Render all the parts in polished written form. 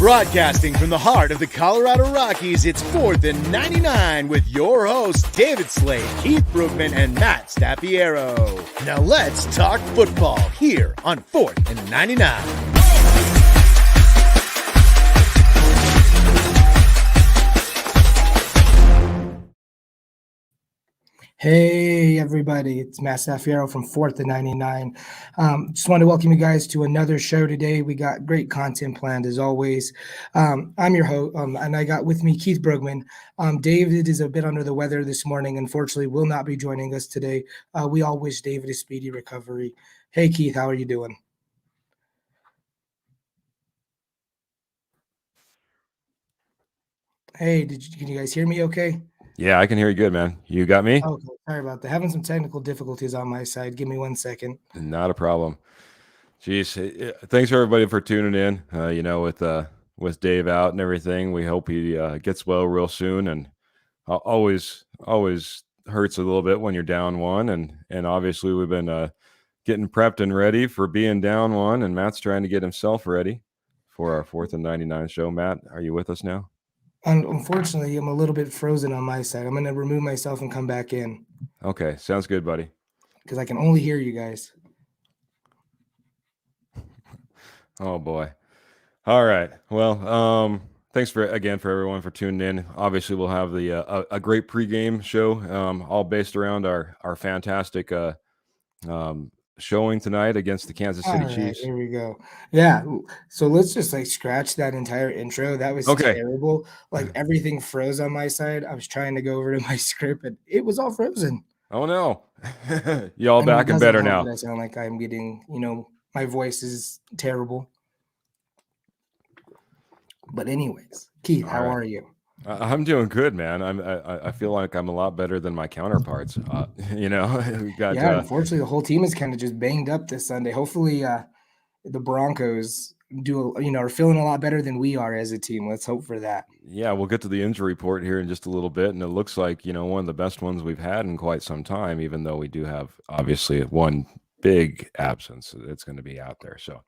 Broadcasting from the heart of the Colorado Rockies, it's 4th and 99 with your hosts, David Slade, Keith Brookman, and Matt Stappiero. Now let's talk football here on 4th and 99. Hey everybody, it's Matt Stappiero from 4th&99. Just want to welcome you guys to another show today. We got great content planned as always. I'm your host, and I got with me Keith Brugman. David is a bit under the weather this morning, unfortunately will not be joining us today. We all wish David a speedy recovery. Hey Keith, how are you doing? Hey, can you guys hear me okay? Yeah, I can hear you good, man. You got me? Okay, sorry about that. Having some technical difficulties on my side. Give me 1 second. Not a problem. Jeez, thanks everybody for tuning in. With Dave out and everything, we hope he gets well real soon. And always hurts a little bit when you're down one. And obviously we've been getting prepped and ready for being down one. And Matt's trying to get himself ready for our 4th and 99 show. Matt, are you with us now? Unfortunately, I'm a little bit frozen on my side. I'm going to remove myself and come back in. Okay, sounds good, buddy. Because I can only hear you guys. Oh, boy. All right. Well, thanks for everyone for tuning in. Obviously, we'll have a great pregame show, all based around our fantastic showing tonight against the Kansas City Chiefs. Here we go. Yeah. So let's just scratch that entire intro. That was terrible. Everything froze on my side. I was trying to go over to my script, and it was all frozen. Oh no! Y'all back and better now. I sound like I'm getting, my voice is terrible. But anyways, Keith, how are you? I'm doing good, man. I feel like I'm a lot better than my counterparts. We got unfortunately, the whole team is kind of just banged up this Sunday. Hopefully, the Broncos are feeling a lot better than we are as a team. Let's hope for that. Yeah, we'll get to the injury report here in just a little bit, and it looks like one of the best ones we've had in quite some time. Even though we do have obviously one big absence, it's going to be out there. So.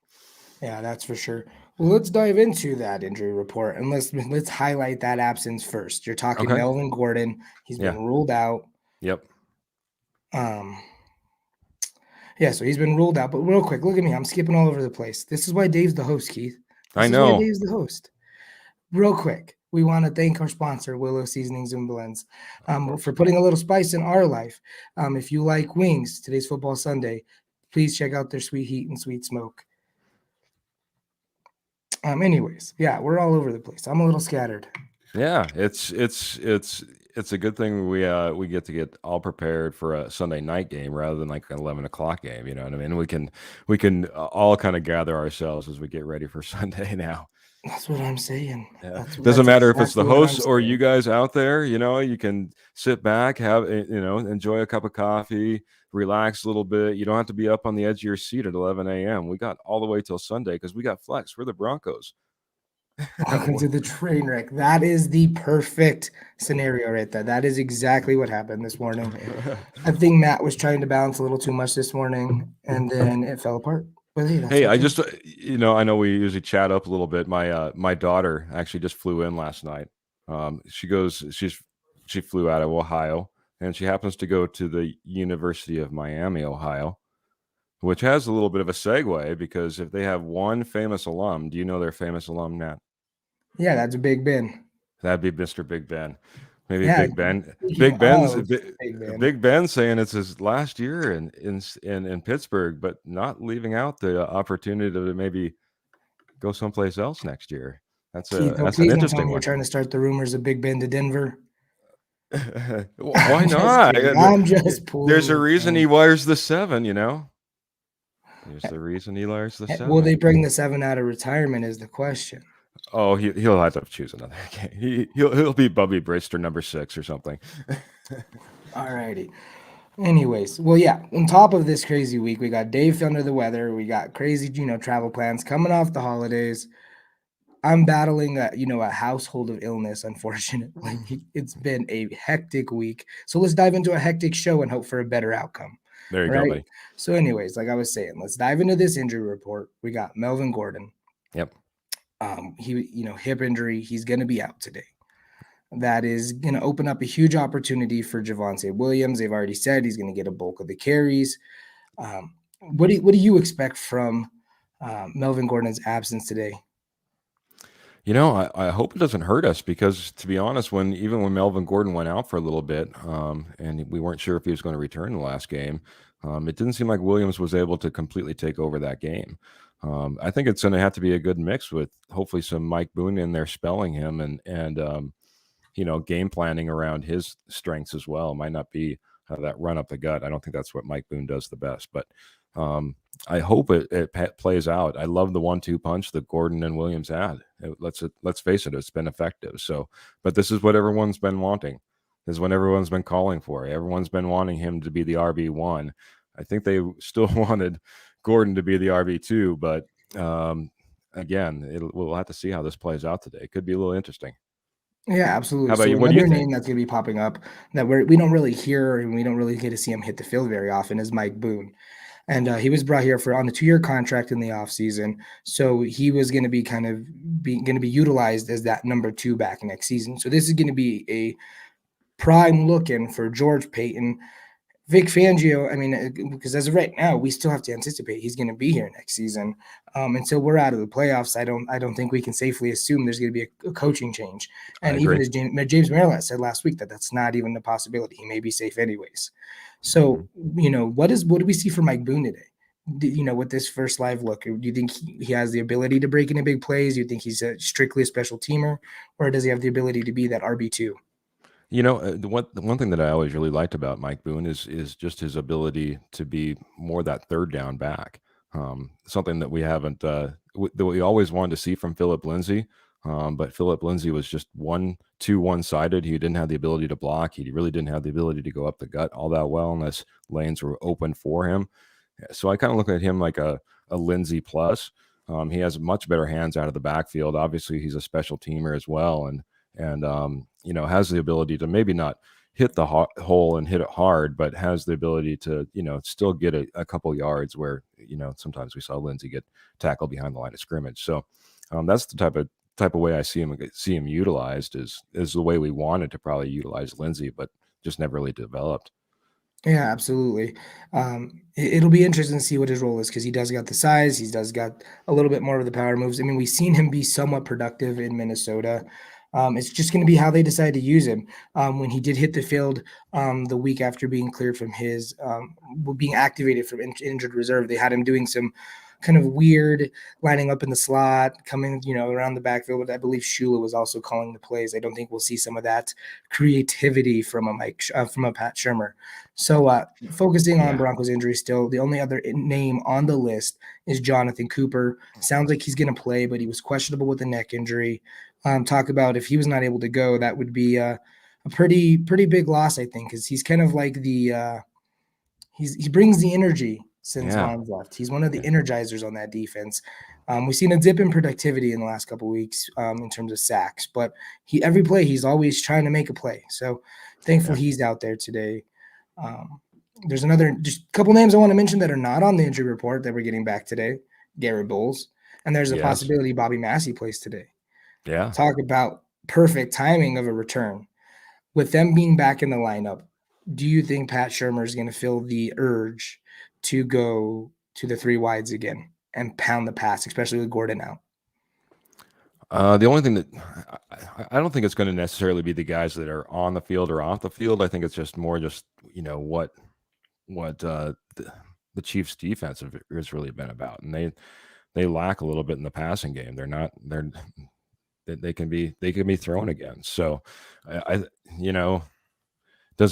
Yeah, that's for sure. Well, let's dive into that injury report and let's highlight that absence first. You're talking Melvin Gordon. He's been ruled out. Yep. So he's been ruled out. But real quick, look at me. I'm skipping all over the place. This is why Dave's the host, Keith. I know. This is why Dave's the host. Real quick, we want to thank our sponsor, Willow Seasonings and Blends, for putting a little spice in our life. If you like wings, today's Football Sunday, please check out their sweet heat and sweet smoke. Anyways, we're all over the place. I'm a little scattered. Yeah, it's a good thing we get all prepared for a Sunday night game rather than like an 11 o'clock game. You know what I mean? We can all kind of gather ourselves as we get ready for Sunday now. That's what I'm saying. Yeah. Doesn't matter if it's the hosts or you guys out there. You can sit back, have enjoy a cup of coffee, relax a little bit. You don't have to be up on the edge of your seat at 11 a.m. We got all the way till Sunday because we got flex. We're the Broncos. Welcome to the train wreck. That is the perfect scenario right there. That is exactly what happened this morning. I think Matt was trying to balance a little too much this morning, and then it fell apart. But hey, I just, I know we usually chat up a little bit. My daughter actually just flew in last night. She flew out of Ohio, and she happens to go to the University of Miami, Ohio, which has a little bit of a segue because if they have one famous alum, do you know their famous alum, Nat? Yeah, that's Big Ben. That'd be Mr. Big Ben. Maybe Big Ben. Big Ben saying it's his last year in Pittsburgh, but not leaving out the opportunity to maybe go someplace else next year. That's an interesting one. You're trying to start the rumors of Big Ben to Denver. Why not? I'm just pulling. There's a reason he wears the 7. There's the reason he wears the 7. Will they bring the 7 out of retirement? Is the question. Oh, he'll have to choose another game. He'll be Bubby Brister number 6 or something. All righty. Anyways, well, on top of this crazy week, we got Dave under the weather. We got crazy, travel plans coming off the holidays. I'm battling a household of illness, unfortunately. It's been a hectic week. So let's dive into a hectic show and hope for a better outcome. There you go, buddy. So anyways, like I was saying, let's dive into this injury report. We got Melvin Gordon. Yep. Hip injury. He's going to be out today. That is going to open up a huge opportunity for Javonte Williams. They've already said he's going to get a bulk of the carries. What do you expect from Melvin Gordon's absence today? I hope it doesn't hurt us because, to be honest, even when Melvin Gordon went out for a little bit, and we weren't sure if he was going to return in the last game, it didn't seem like Williams was able to completely take over that game. I think it's going to have to be a good mix with hopefully some Mike Boone in there spelling him and game planning around his strengths as well. It might not be that run up the gut. I don't think that's what Mike Boone does the best, but I hope it plays out. I love the 1-2 punch that Gordon and Williams had. Let's face it, it's been effective. So, but this is what everyone's been wanting. This is what everyone's been calling for. Everyone's been wanting him to be the RB1. I think they still wanted Gordon to be the RB2, but again, we'll have to see how this plays out today. It could be a little interesting. Yeah, absolutely. How about you? What do you Another think? name that's going to be popping up that we don't really hear and we don't really get to see him hit the field very often is Mike Boone. And he was brought here on a 2-year contract in the offseason. So he was going to be going to be utilized as that number 2 back next season. So this is going to be a prime looking for George Payton. Vic Fangio, I mean, because as of right now, we still have to anticipate he's going to be here next season. Until we're out of the playoffs, I don't think we can safely assume there's going to be a coaching change. And even as James Merrill said last week, that's not even a possibility. He may be safe anyways. So, what do we see for Mike Boone today? With this first live look, do you think he has the ability to break into big plays? Do you think he's strictly a special teamer, or does he have the ability to be that RB2? The one thing that I always really liked about Mike Boone is just his ability to be more that third down back. Something that we haven't that we always wanted to see from Philip Lindsay, but Philip Lindsay was just too one-sided. He didn't have the ability to block. He really didn't have the ability to go up the gut all that well unless lanes were open for him. So I kind of look at him like a Lindsay plus. He has much better hands out of the backfield. Obviously, he's a special teamer as well, and has the ability to maybe not hit the hole and hit it hard, but has the ability to, still get a couple yards where, sometimes we saw Lindsay get tackled behind the line of scrimmage. So that's the type of way I see him utilized is the way we wanted to probably utilize Lindsay, but just never really developed. Yeah, absolutely. It'll be interesting to see what his role is because he does got the size. He does got a little bit more of the power moves. I mean, we've seen him be somewhat productive in Minnesota. It's just going to be how they decide to use him. When he did hit the field the week after being cleared from being activated from injured reserve, they had him doing some kind of weird lining up in the slot, coming, around the backfield. But I believe Shula was also calling the plays. I don't think we'll see some of that creativity from a Pat Shurmur. So focusing on Broncos injury still, the only other name on the list is Jonathan Cooper. Sounds like he's going to play, but he was questionable with a neck injury. Talk about if he was not able to go, that would be a pretty big loss, I think, because he's kind of like he brings the energy since Vaughn's left. He's one of the energizers on that defense. We've seen a dip in productivity in the last couple of weeks in terms of sacks, but every play he's always trying to make a play. So thankful he's out there today. There's just a couple names I want to mention that are not on the injury report that we're getting back today. Garrett Bowles, and there's a possibility Bobby Massey plays today. Yeah. Talk about perfect timing of a return. With them being back in the lineup, do you think Pat Shurmur is going to feel the urge to go to the 3 wides again and pound the pass, especially with Gordon out? The only thing that I don't think it's going to necessarily be the guys that are on the field or off the field. I think it's just more what the Chiefs' defense has really been about, and they lack a little bit in the passing game. They can be thrown again. So is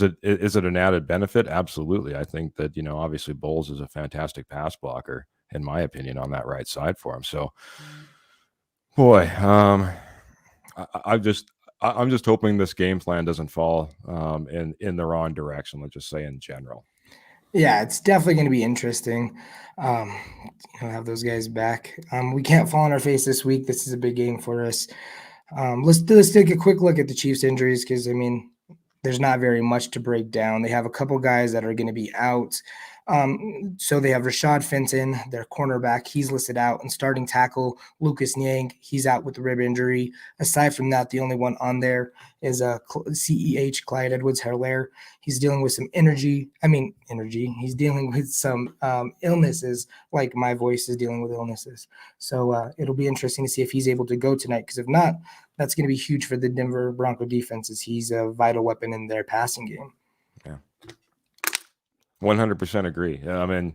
it an added benefit? Absolutely. I think that, obviously Bowles is a fantastic pass blocker, in my opinion, on that right side for him. So, boy, I'm just hoping this game plan doesn't fall in the wrong direction. Let's just say in general. Yeah, it's definitely going to be interesting. Have those guys back. We can't fall on our face this week. This is a big game for us. Let's take a quick look at the Chiefs' injuries because, there's not very much to break down. They have a couple guys that are going to be out. So they have Rashad Fenton, their cornerback. He's listed out. And starting tackle, Lucas Niang, he's out with a rib injury. Aside from that, the only one on there is CEH, Clyde Edwards-Helaire. He's dealing with some energy. He's dealing with some illnesses, like my voice is dealing with illnesses. So it'll be interesting to see if he's able to go tonight, because if not, that's going to be huge for the Denver Bronco defense, as he's a vital weapon in their passing game. Yeah. 100% agree. I mean,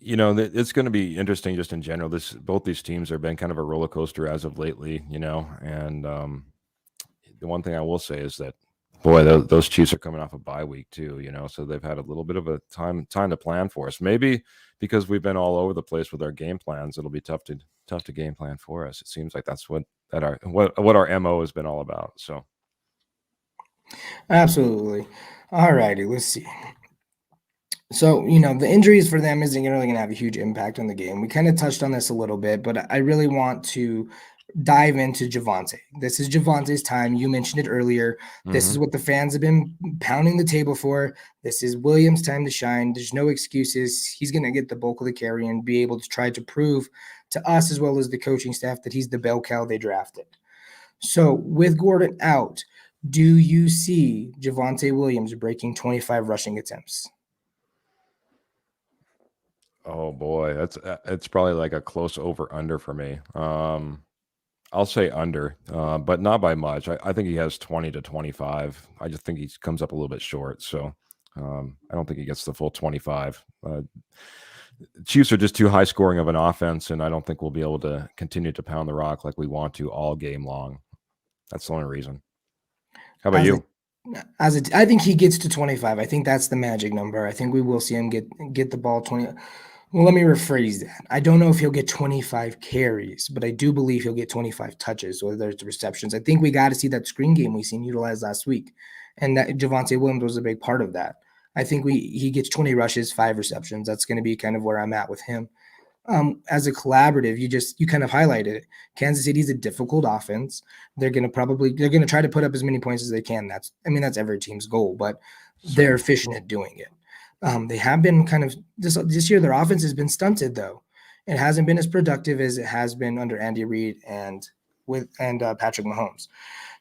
it's going to be interesting just in general. Both these teams have been kind of a roller coaster as of lately, and the one thing I will say is that, boy, those Chiefs are coming off a bye week too, so they've had a little bit of a time to plan for us. Maybe because we've been all over the place with our game plans, it'll be tough to game plan for us. It seems like that's what our MO has been all about. So, absolutely. All righty, let's see. So, the injuries for them isn't really going to have a huge impact on the game. We kind of touched on this a little bit, but I really want to dive into Javonte. This is Javonte's time. You mentioned it earlier. This is what the fans have been pounding the table for. This is Williams' time to shine. There's no excuses. He's going to get the bulk of the carry and be able to try to prove to us, as well as the coaching staff, that he's the bell cow they drafted. So with Gordon out, do you see Javonte Williams breaking 25 rushing attempts? Oh boy, it's probably like a close over under for me. I'll say under, but not by much. I think he has 20 to 25. I just think he comes up a little bit short. So I don't think he gets the full 25. Chiefs are just too high scoring of an offense, and I don't think we'll be able to continue to pound the rock like we want to all game long. That's the only reason. How about you? I think he gets to 25. I think that's the magic number. I think we will see him get the ball 20. Well, let me rephrase that. I don't know if he'll get 25 carries, but I do believe he'll get 25 touches, whether it's receptions. I think we got to see that screen game we seen utilized last week, and that Javonte Williams was a big part of that. I think he gets 20 rushes, 5 receptions. That's going to be kind of where I'm at with him. As a collaborative, you kind of highlighted it. Kansas City's a difficult offense. They're going to try to put up as many points as they can. That's every team's goal, but they're efficient at doing it. They have been kind of this year. Their offense has been stunted, though. It hasn't been as productive as it has been under Andy Reid and Patrick Mahomes.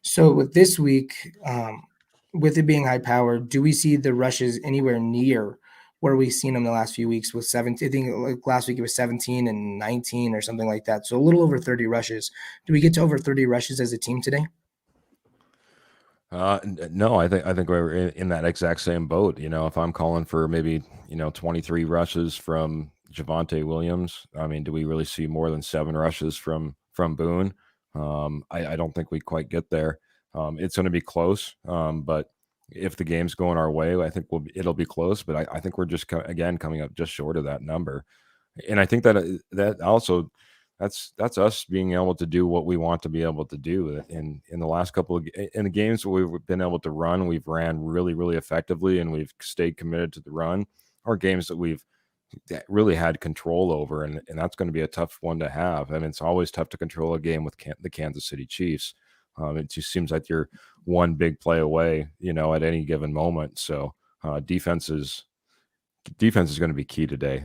So with this week, with it being high powered, do we see the rushes anywhere near where we've seen them the last few weeks with 17? I think like last week it was 17 and 19 or something like that. So a little over 30 rushes. Do we get to over 30 rushes as a team today? No, I think we're in that exact same boat. If I'm calling for maybe 23 rushes from Javonte Williams, I mean, do we really see more than 7 rushes from Boone? I don't think we quite get there. It's going to be close, but if the game's going our way, I think it'll be close. But I think we're just coming up just short of that number, and I think that also. That's us being able to do what we want to be able to do. In the last couple of in the games where we've been able to run, we've ran really, really effectively, and we've stayed committed to the run. Or games that we've really had control over, and that's going to be a tough one to have. I mean, it's always tough to control a game with the Kansas City Chiefs. It just seems like you're one big play away, at any given moment. So defense is going to be key today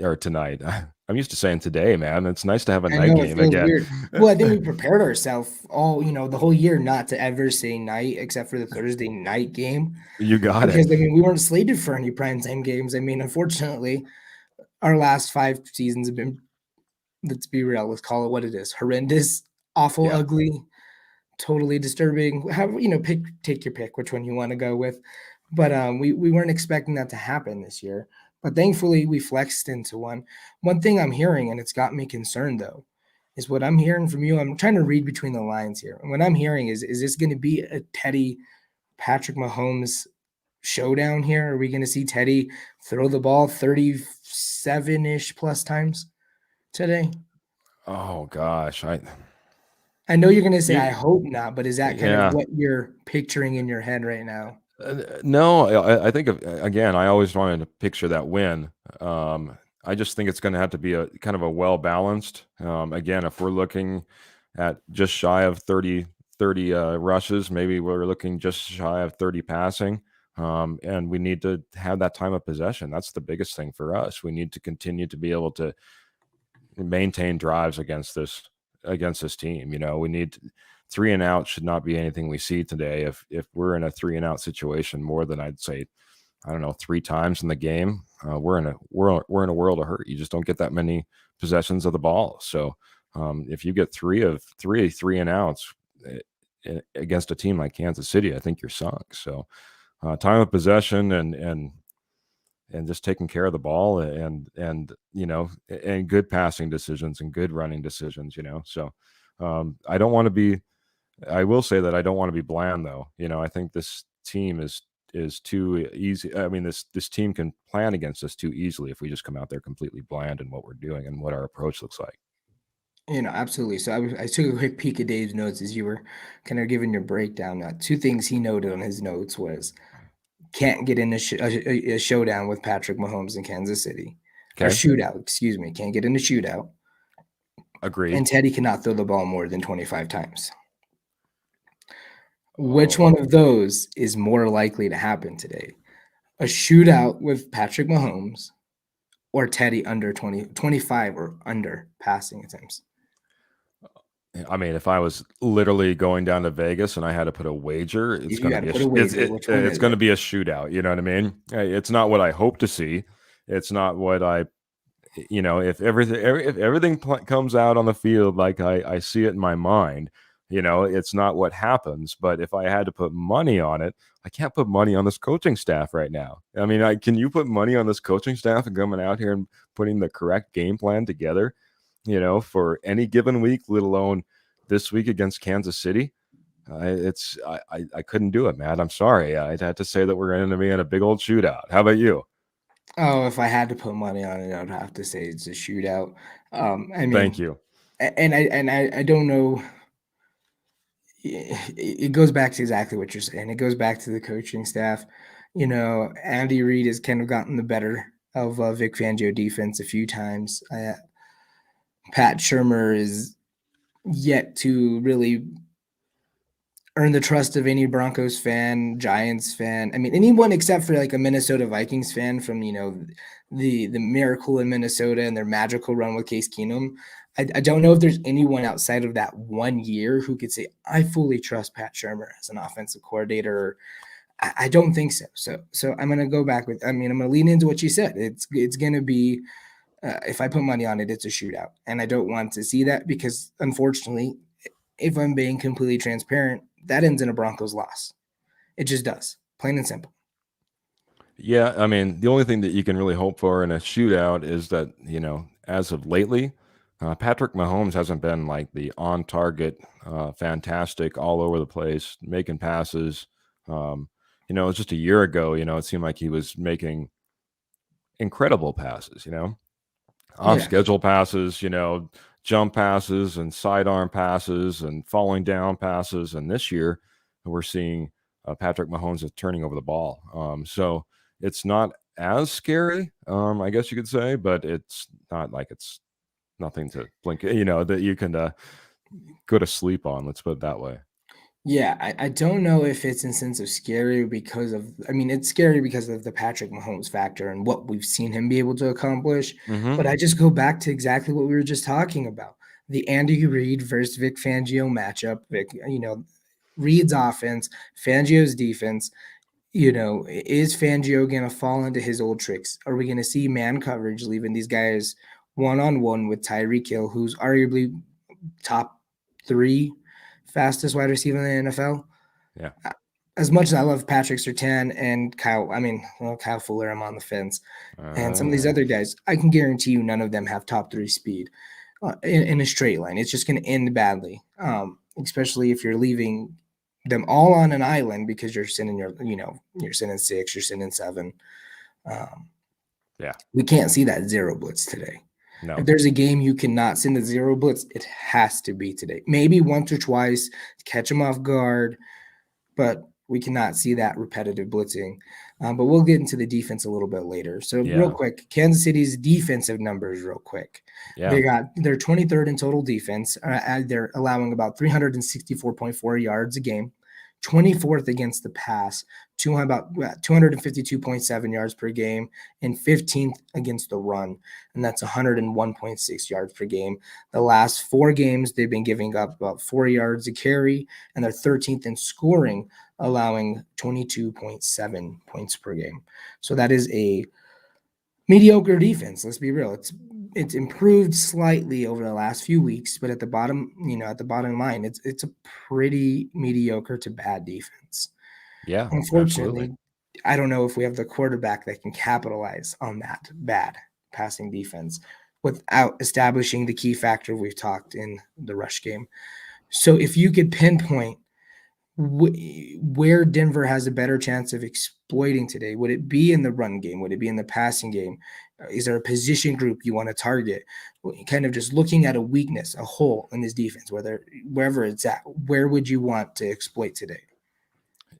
or tonight. I'm used to saying today, man. It's nice to have a night game again. Weird. Well, I think we prepared ourselves all, the whole year not to ever say night except for the Thursday night game. You got because, it. We weren't slated for any primetime games. unfortunately, our last 5 seasons have been, let's be real, let's call it what it is. Horrendous, awful, ugly, totally disturbing. Take your pick, which one you want to go with. But we weren't expecting that to happen this year. But thankfully, we flexed into one. One thing I'm hearing, and it's got me concerned, though, is what I'm hearing from you. I'm trying to read between the lines here. And what I'm hearing is this going to be a Teddy Patrick Mahomes showdown here? Are we going to see Teddy throw the ball 37-ish plus times today? Oh, gosh. I know you're going to say, I hope not, but is that kind of what you're picturing in your head right now? No, I think again, I always wanted to picture that win. I just think it's going to have to be a kind of a well-balanced. Again, if we're looking at just shy of 30 rushes, maybe we're looking just shy of 30 passing. And we need to have that time of possession. That's the biggest thing for us. We need to continue to be able to maintain drives against this team. We need 3 and out should not be anything we see today. If we're in a 3 and out situation more than I'd say, I don't know, 3 times in the game, we're in a world of hurt. You just don't get that many possessions of the ball. So if you get three and outs against a team like Kansas City, I think you're sunk. So time of possession and just taking care of the ball and good passing decisions and good running decisions. So I don't want to be. I will say that I don't want to be bland, though. I think this team is too easy. I mean, this team can plan against us too easily if we just come out there completely blind in what we're doing and what our approach looks like. Absolutely. So I took a quick peek at Dave's notes as you were kind of giving your breakdown. 2 things he noted on his notes was can't get in a showdown with Patrick Mahomes in Kansas City. Okay. Or shootout, excuse me. Can't get in a shootout. Agreed. And Teddy cannot throw the ball more than 25 times. Which one of those is more likely to happen today? A shootout with Patrick Mahomes or Teddy under 25 or under passing attempts? I mean, if I was literally going down to Vegas and I had to put a wager, it's going to be it's going to be a shootout. You know what I mean? It's not what I hope to see. It's not what if everything comes out on the field like I see it in my mind, it's not what happens. But if I had to put money on it, I can't put money on this coaching staff right now. I mean, can you put money on this coaching staff and coming out here and putting the correct game plan together, for any given week, let alone this week against Kansas City? I couldn't do it, Matt. I'm sorry. I'd have to say that we're going to be in a big old shootout. How about you? Oh, if I had to put money on it, I'd have to say it's a shootout. I mean, thank you. And I don't know. It goes back to exactly what you're saying. It goes back to the coaching staff. Andy Reid has kind of gotten the better of Vic Fangio defense a few times. Pat Shurmur is yet to really earn the trust of any Broncos fan, Giants fan. I mean, anyone except for like a Minnesota Vikings fan from, the miracle in Minnesota and their magical run with Case Keenum. I don't know if there's anyone outside of that 1 year who could say, I fully trust Pat Shurmur as an offensive coordinator. I don't think so. So I'm going to go back I'm going to lean into what you said. It's going to be, if I put money on it, it's a shootout. And I don't want to see that because, unfortunately, if I'm being completely transparent, that ends in a Broncos loss. It just does, plain and simple. Yeah, I mean, the only thing that you can really hope for in a shootout is that, as of lately, Patrick Mahomes hasn't been like the on-target, fantastic, all over the place, making passes. Just a year ago, it seemed like he was making incredible passes, off-schedule passes, jump passes and sidearm passes and falling down passes. And this year, we're seeing Patrick Mahomes is turning over the ball. So it's not as scary, I guess you could say, but it's not like it's nothing to blink, that you can go to sleep on. Let's put it that way. Yeah, I don't know if it's in sense of scary because of, it's scary because of the Patrick Mahomes factor and what we've seen him be able to accomplish. Mm-hmm. But I just go back to exactly what we were just talking about. The Andy Reid versus Vic Fangio matchup. Reid's offense, Fangio's defense. Is Fangio going to fall into his old tricks? Are we going to see man coverage leaving these guys one-on-one with Tyreek Hill, who's arguably top 3 fastest wide receiver in the NFL? Yeah. As much as I love Patrick Surtain and Kyle Fuller, I'm on the fence. And some of these other guys, I can guarantee you none of them have top 3 speed in a straight line. It's just going to end badly, especially if you're leaving them all on an island because you're sending you're sending 6, you're sending 7. We can't see that zero blitz today. No. If there's a game you cannot send a zero blitz, it has to be today. Maybe once or twice to catch them off guard, but we cannot see that repetitive blitzing. But we'll get into the defense a little bit later. So real quick, Kansas City's defensive numbers real quick. Yeah. They're 23rd in total defense. They're allowing about 364.4 yards a game, 24th against the pass, about 252.7 yards per game, and 15th against the run, and that's 101.6 yards per game. The last 4 games, they've been giving up about 4 yards a carry, and they're 13th in scoring, allowing 22.7 points per game. So that is a mediocre defense. Let's be real. It's improved slightly over the last few weeks, but at the bottom line, it's a pretty mediocre to bad defense. Yeah, Unfortunately, absolutely. I don't know if we have the quarterback that can capitalize on that bad passing defense without establishing the key factor we've talked in the rush game. So if you could pinpoint where Denver has a better chance of exploiting today, would it be in the run game? Would it be in the passing game? Is there a position group you want to target? Kind of just looking at a weakness, a hole in this defense, wherever it's at, where would you want to exploit today?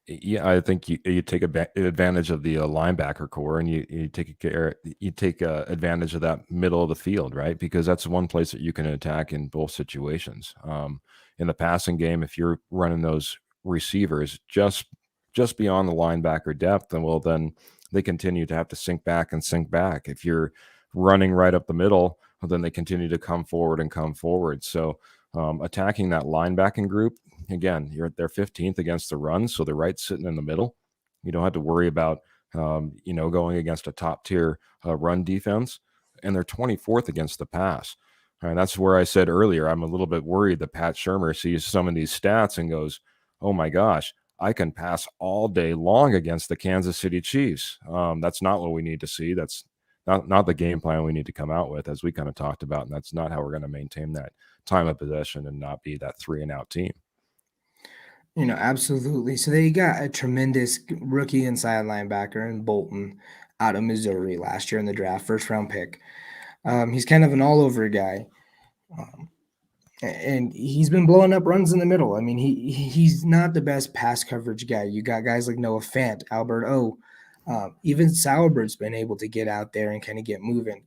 Yeah, I think you take advantage of the linebacker core, and you take advantage of that middle of the field, right? Because that's one place that you can attack in both situations. In the passing game, if you're running those receivers just beyond the linebacker depth, then they continue to have to sink back and sink back. If you're running right up the middle, then they continue to come forward and come forward. So attacking that linebacking group, again, they're 15th against the run, so they're right sitting in the middle. You don't have to worry about going against a top tier run defense, and they're 24th against the pass. And that's where I said earlier, I'm a little bit worried that Pat Shurmur sees some of these stats and goes, "Oh my gosh, I can pass all day long against the Kansas City Chiefs." That's not what we need to see. That's not the game plan we need to come out with, as we kind of talked about, and that's not how we're going to maintain that time of possession and not be that 3-and-out team. Absolutely. So they got a tremendous rookie inside linebacker in Bolton out of Missouri last year in the draft, first round pick. He's kind of an all over guy. And he's been blowing up runs in the middle. I mean, he's not the best pass coverage guy. You got guys like Noah Fant, Albert O. Even Sauerbert's been able to get out there and kind of get moving.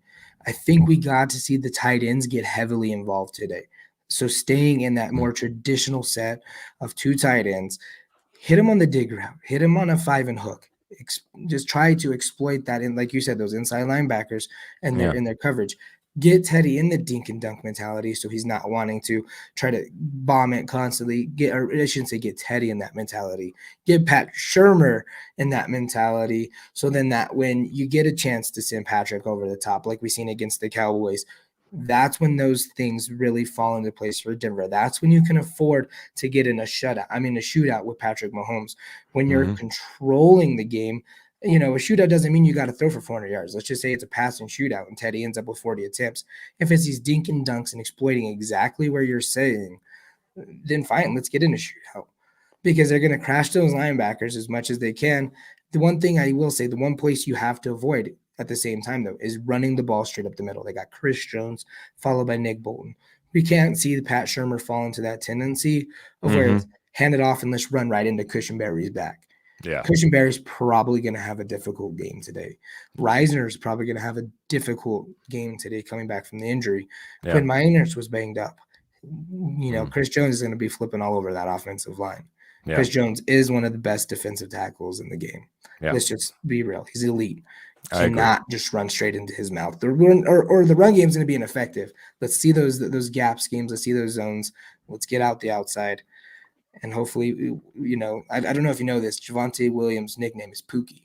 I think we got to see the tight ends get heavily involved today. So staying in that more traditional set of 2 tight ends, hit him on the dig route, hit him on a 5 and hook. Just try to exploit that in, like you said, those inside linebackers and in their coverage. Get Teddy in the dink and dunk mentality, so he's not wanting to try to bomb it constantly. Get Teddy in that mentality. Get Pat Shurmur in that mentality, so then that when you get a chance to send Patrick over the top, like we seen against the Cowboys, that's when those things really fall into place for Denver. That's when you can afford to get in a shootout with Patrick Mahomes. When you're controlling the game, a shootout doesn't mean you got to throw for 400 yards. Let's just say it's a passing shootout and Teddy ends up with 40 attempts. If it's these dink and dunks and exploiting exactly where you're saying, then fine, let's get in a shootout, because they're going to crash those linebackers as much as they can. The one thing I will say, the one place you have to avoid at the same time, though, is running the ball straight up the middle. They got Chris Jones followed by Nick Bolton. We can't see the Pat Shurmur fall into that tendency of where it's hand it off and let's run right into Cushenberry's back. Yeah. Cushenberry's probably going to have a difficult game today. Reisner's probably going to have a difficult game today coming back from the injury. Yeah. Quinn Miners was banged up. Chris Jones is going to be flipping all over that offensive line. Yeah. Chris Jones is one of the best defensive tackles in the game. Yeah. Let's just be real. He's elite. Cannot just run straight into his mouth. The run game is going to be ineffective. Let's see those gap schemes. Let's see those zones. Let's get out the outside. And hopefully, I don't know if you know this, Javonte Williams' nickname is Pookie.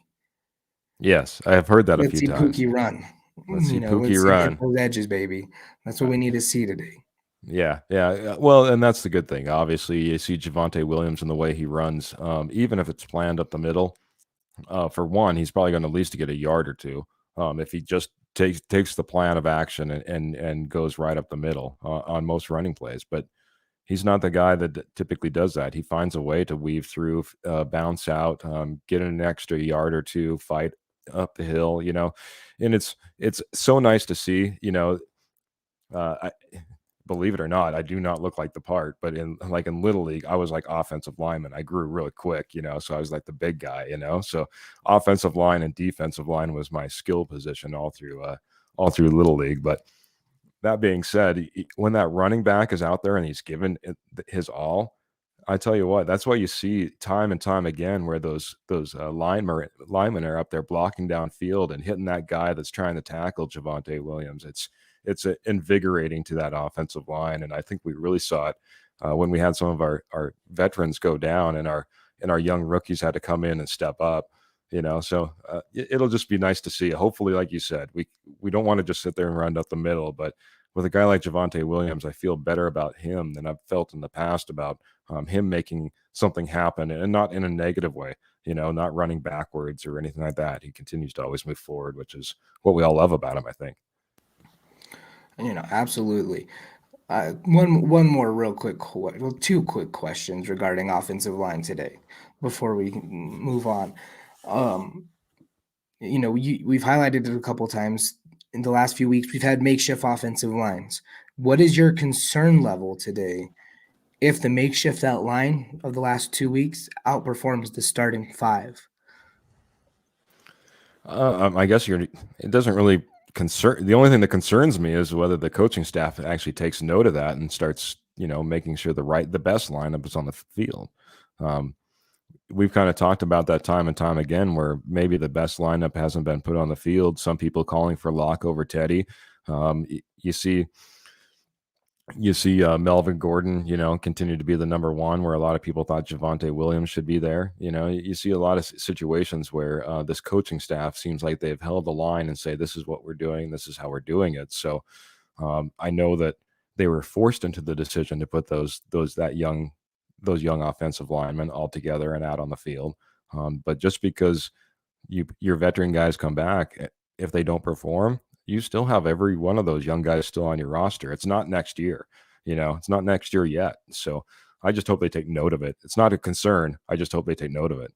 Yes, I have heard that a few times. Let's see Pookie run. Let's see Pookie run. Those edges, baby. That's what we need to see today. Yeah. Well, and that's the good thing. Obviously, you see Javonte Williams and the way he runs, even if it's planned up the middle. For one, he's probably going to at least get a yard or two if he just takes the plan of action and goes right up the middle on most running plays. But he's not the guy that typically does that. He finds a way to weave through, bounce out, get an extra yard or two, fight up the hill, and it's so nice to see, believe it or not, I do not look like the part, but in Little League, I was like offensive lineman. I grew really quick, so I was like the big guy, so offensive line and defensive line was my skill position all through Little League. But that being said, when that running back is out there and he's given his all, I tell you what, that's why you see time and time again where those linemen are up there blocking downfield and hitting that guy that's trying to tackle Javonte Williams. It's invigorating to that offensive line, and I think we really saw it when we had some of our veterans go down and our young rookies had to come in and step up. So it'll just be nice to see. Hopefully, like you said, we don't want to just sit there and run up the middle, but with a guy like Javonte Williams, I feel better about him than I've felt in the past about him making something happen, and not in a negative way, not running backwards or anything like that. He continues to always move forward, which is what we all love about him, I think. Absolutely. One more real quick, two quick questions regarding offensive line today before we move on. We've highlighted it a couple times in the last few weeks. We've had makeshift offensive lines. What is your concern level today if the makeshift outline of the last 2 weeks outperforms the starting five? I guess it doesn't really concern. The only thing that concerns me is whether the coaching staff actually takes note of that and starts, making sure the best lineup is on the field. We've kind of talked about that time and time again, where maybe the best lineup hasn't been put on the field. Some people calling for Locke over Teddy. You see Melvin Gordon, continue to be the number one, where a lot of people thought Javonte Williams should be there. You see a lot of situations where this coaching staff seems like they've held the line and say, this is what we're doing, this is how we're doing it. So I know that they were forced into the decision to put those young offensive linemen all together and out on the field. But just because your veteran guys come back, if they don't perform, you still have every one of those young guys still on your roster. It's not next year, it's not next year yet. So I just hope they take note of it. It's not a concern. I just hope they take note of it.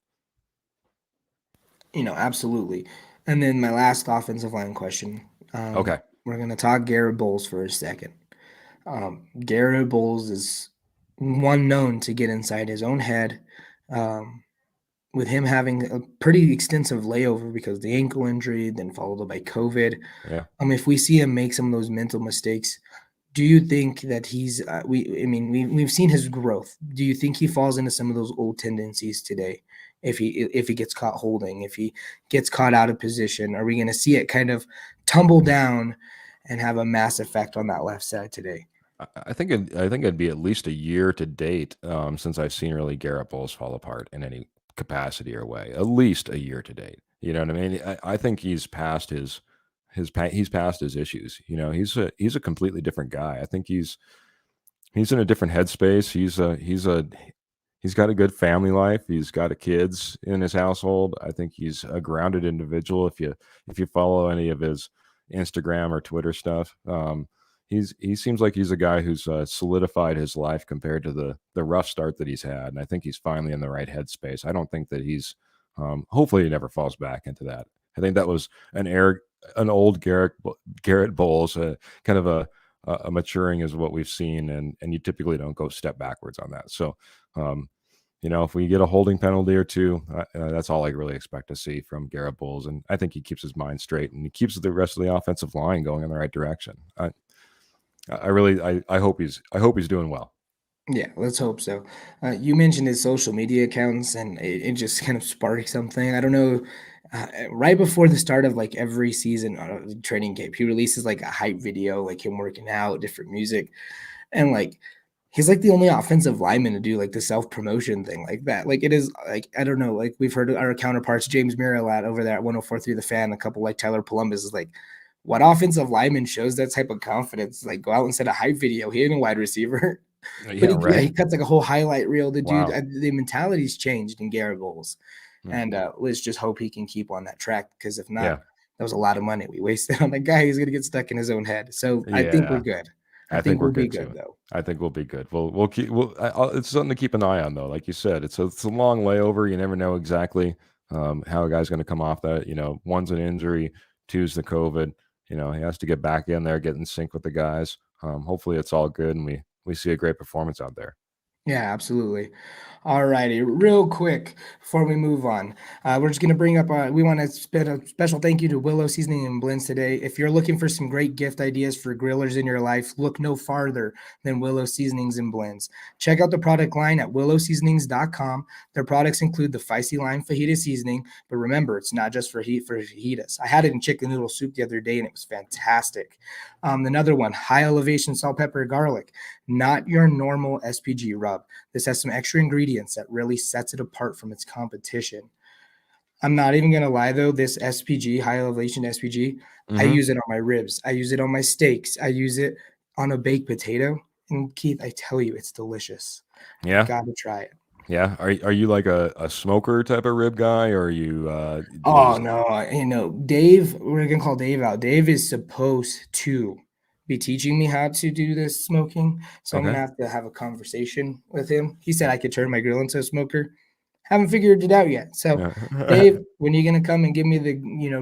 Absolutely. And then my last offensive line question. Okay. We're going to talk Garrett Bowles for a second. Garrett Bowles is one known to get inside his own head, with him having a pretty extensive layover because of the ankle injury, then followed up by COVID. Yeah. If we see him make some of those mental mistakes, do you think that he's we've seen his growth? Do you think he falls into some of those old tendencies today? If he gets caught holding, if he gets caught out of position, are we going to see it kind of tumble down and have a mass effect on that left side today? I think it'd be at least a year to date since I've seen really Garrett Bowles fall apart in any capacity or way. At least a year to date. You know what I mean? I think he's past his issues. He's a completely different guy. I think he's in a different headspace. He's got a good family life. He's got kids in his household. I think he's a grounded individual. If you follow any of his Instagram or Twitter stuff, he seems like he's a guy who's solidified his life compared to the rough start that he's had. And I think he's finally in the right headspace. I don't think that he's hopefully he never falls back into that. I think that was an old Garrett Bowles, kind of a maturing is what we've seen. And you typically don't go step backwards on that. So, if we get a holding penalty or two, that's all I really expect to see from Garrett Bowles. And I think he keeps his mind straight and he keeps the rest of the offensive line going in the right direction. I hope he's doing well. Yeah, let's hope so. You mentioned his social media accounts, and it just kind of sparked something. I don't know. Right before the start of every season training camp, he releases a hype video, him working out, different music, and he's the only offensive lineman to do the self-promotion thing like that. It is I don't know, we've heard our counterparts James Miralat over there at 104.3 The Fan, a couple Tyler Columbus is what offensive lineman shows that type of confidence? Go out and set a hype video. He ain't a wide receiver. Yeah, right. He cuts a whole highlight reel. The Wow. dude, the mentality's changed in Garrett Bowles. And let's just hope he can keep on that track, because if not, that was a lot of money we wasted on a guy who's going to get stuck in his own head. So I think we're good. I think we'll be good, though. I think we'll be good. We'll keep. It's something to keep an eye on, though. Like you said, it's a long layover. You never know exactly how a guy's going to come off that. One's an injury, two's the COVID. He has to get back in there, get in sync with the guys. Hopefully it's all good and we see a great performance out there. Yeah, absolutely. All righty, real quick before we move on, we're just going to bring up. We want to spend a special thank you to Willow Seasoning and Blends today. If you're looking for some great gift ideas for grillers in your life, look no farther than Willow Seasonings and Blends. Check out the product line at willowseasonings.com. Their products include the Feisty Lime Fajita seasoning, but remember, it's not just for fajitas. I had it in chicken noodle soup the other day, and it was fantastic. Another one, high elevation salt, pepper, garlic, not your normal SPG rub. This has some extra ingredients that really sets it apart from its competition. I'm not even going to lie though, this SPG, high elevation SPG, I Mm-hmm. use it on my ribs. I use it on my steaks. I use it on a baked potato. And Keith, I tell you, it's delicious. You Yeah. got to try it. Yeah. Are you like a smoker type of rib guy, or are you Oh just no, Dave, we're gonna call Dave out. Dave is supposed to be teaching me how to do this smoking. So I'm okay? gonna have a conversation with him. He said I could turn my grill into a smoker. Haven't figured it out yet. So Yeah. Dave, when are you gonna come and give me the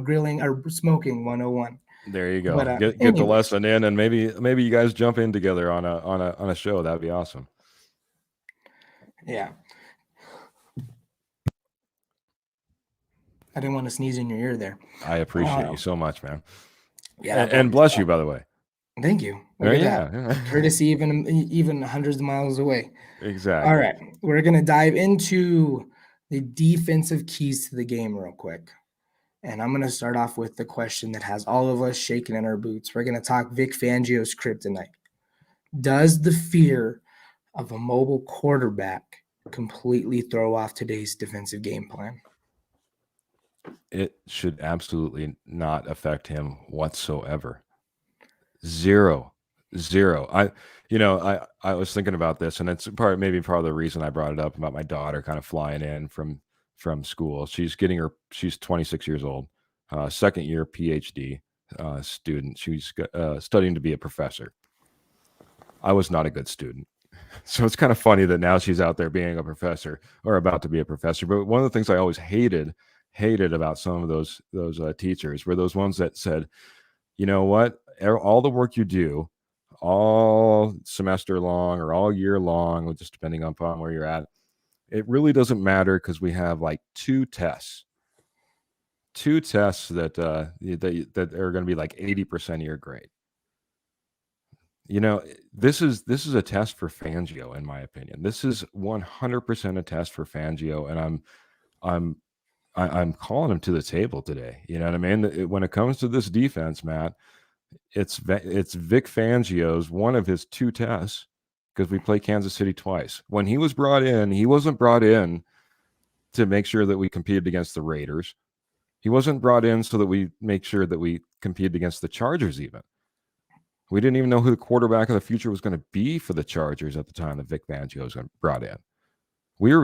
grilling or smoking 101? There you go. But Get the anyways, lesson in, and maybe you guys jump in together on a show. That'd be awesome. yeah. I didn't want to sneeze in your ear there. I appreciate you so much, man. Yeah, but And bless you, by the way. thank you. Look at that. Yeah. Courtesy even hundreds of miles away. All Exactly. right, we're going to dive into the defensive keys to the game real quick. And I'm going to start off with the question that has all of us shaking in our boots. We're going to talk Vic Fangio's kryptonite. Does the fear of a mobile quarterback completely throw off today's defensive game plan? It should absolutely not affect him whatsoever. Zero. Zero. I was thinking about this, and it's maybe part of the reason I brought it up about my daughter kind of flying in from school. She's 26 years old, second year PhD student. She's studying to be a professor. I was not a good student. So it's kind of funny that now she's out there being a professor or about to be a professor. But one of the things I always hated about some of those teachers were those ones that said, you know what, all the work you do all semester long or all year long, just depending upon where you're at, it really doesn't matter because we have like two tests that that are going to be like 80% of your grade. This is a test for Fangio, in my opinion. This is 100% a test for Fangio, and I'm calling him to the table today. You know what I mean? When it comes to this defense, Matt, it's Vic Fangio's one of his two tests, because we play Kansas City twice. When he was brought in, he wasn't brought in to make sure that we competed against the Raiders. He wasn't brought in so that we make sure that we competed against the Chargers even. We didn't even know who the quarterback of the future was going to be for the Chargers at the time that Vic Fangio was brought in.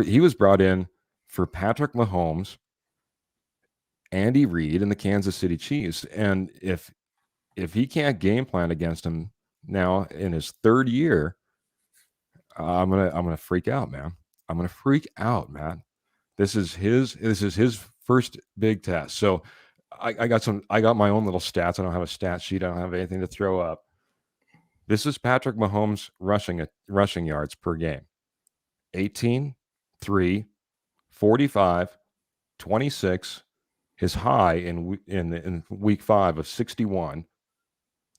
He was brought in for Patrick Mahomes, Andy Reid, and the Kansas City Chiefs. And if he can't game plan against him now in his third year, I'm gonna freak out, man. I'm gonna freak out, man. This is his first big test. So I got my own little stats. I don't have a stat sheet. I don't have anything to throw up. This is Patrick Mahomes rushing yards per game. 18, 3, 45, 26. His high in week 5 of 61,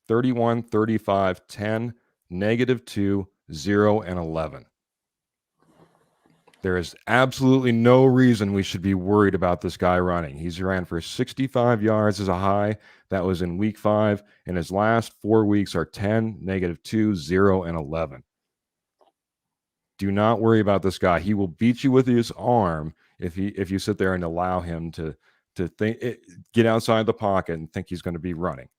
31, 35, 10, -2, 0, and 11. There is absolutely no reason we should be worried about this guy running. He's ran for 65 yards as a high. That was in week 5. And his last 4 weeks are 10, -2, 0, and 11. Do not worry about this guy. He will beat you with his arm if you sit there and allow him to get outside the pocket and think he's going to be running.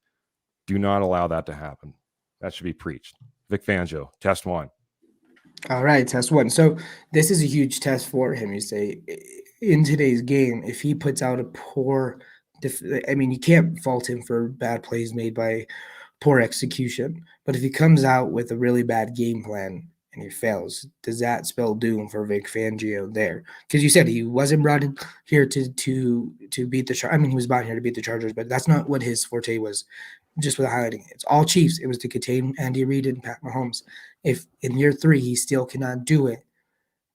Do not allow that to happen. That should be preached. Vic Fangio, test 1. All right, test 1. So this is a huge test for him. You say in today's game, if he puts out a poor, you can't fault him for bad plays made by poor execution. But if he comes out with a really bad game plan and he fails, does that spell doom for Vic Fangio there? Because you said he wasn't brought in here to beat the Chargers. He was brought here to beat the Chargers, but that's not what his forte was. Just with highlighting it, it's all Chiefs. It was to contain Andy Reid and Pat Mahomes. If in year 3 he still cannot do it,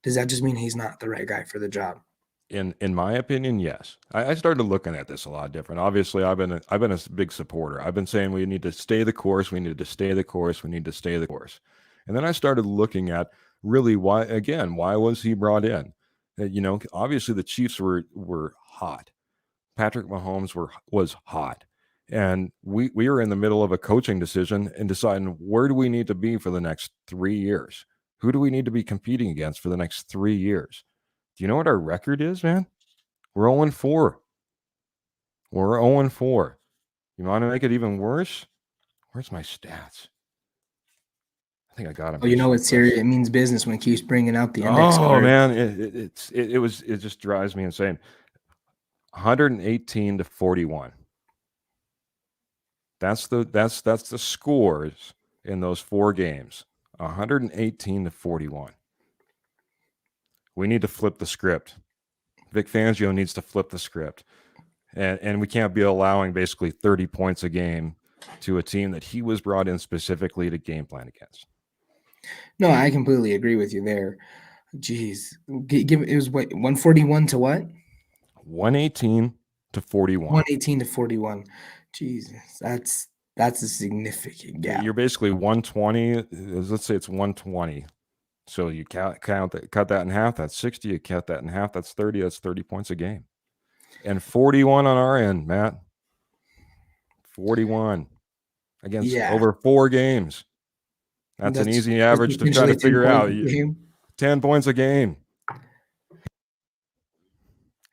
does that just mean he's not the right guy for the job? In my opinion, yes. I started looking at this a lot different. Obviously, I've been a big supporter. I've been saying we need to stay the course. We need to stay the course. We need to stay the course. And then I started looking at really why was he brought in? Obviously the Chiefs were hot. Patrick Mahomes was hot. And we were in the middle of a coaching decision and deciding where do we need to be for the next 3 years? Who do we need to be competing against for the next 3 years? Do you know what our record is, man? We're 0-4. We're 0-4. You want to make it even worse? Where's my stats? I think I got them. Oh, it's serious. It means business when it keeps bringing out the index Oh card. man, it just drives me insane. 118-41. That's the scores in those 4 games. 118-41. We need to flip the script. Vic Fangio needs to flip the script. And we can't be allowing basically 30 points a game to a team that he was brought in specifically to game plan against. No, I completely agree with you there. Jeez. It was what, 141 to what? 118-41. 118 to 41. Jesus, that's a significant gap. You're basically 120. Let's say it's 120. So you cut that in half. That's 60. You cut that in half. That's 30. That's 30 points a game. And 41 on our end, Matt. 41 against over 4 games. That's an easy average to try to figure out. 10 points a game.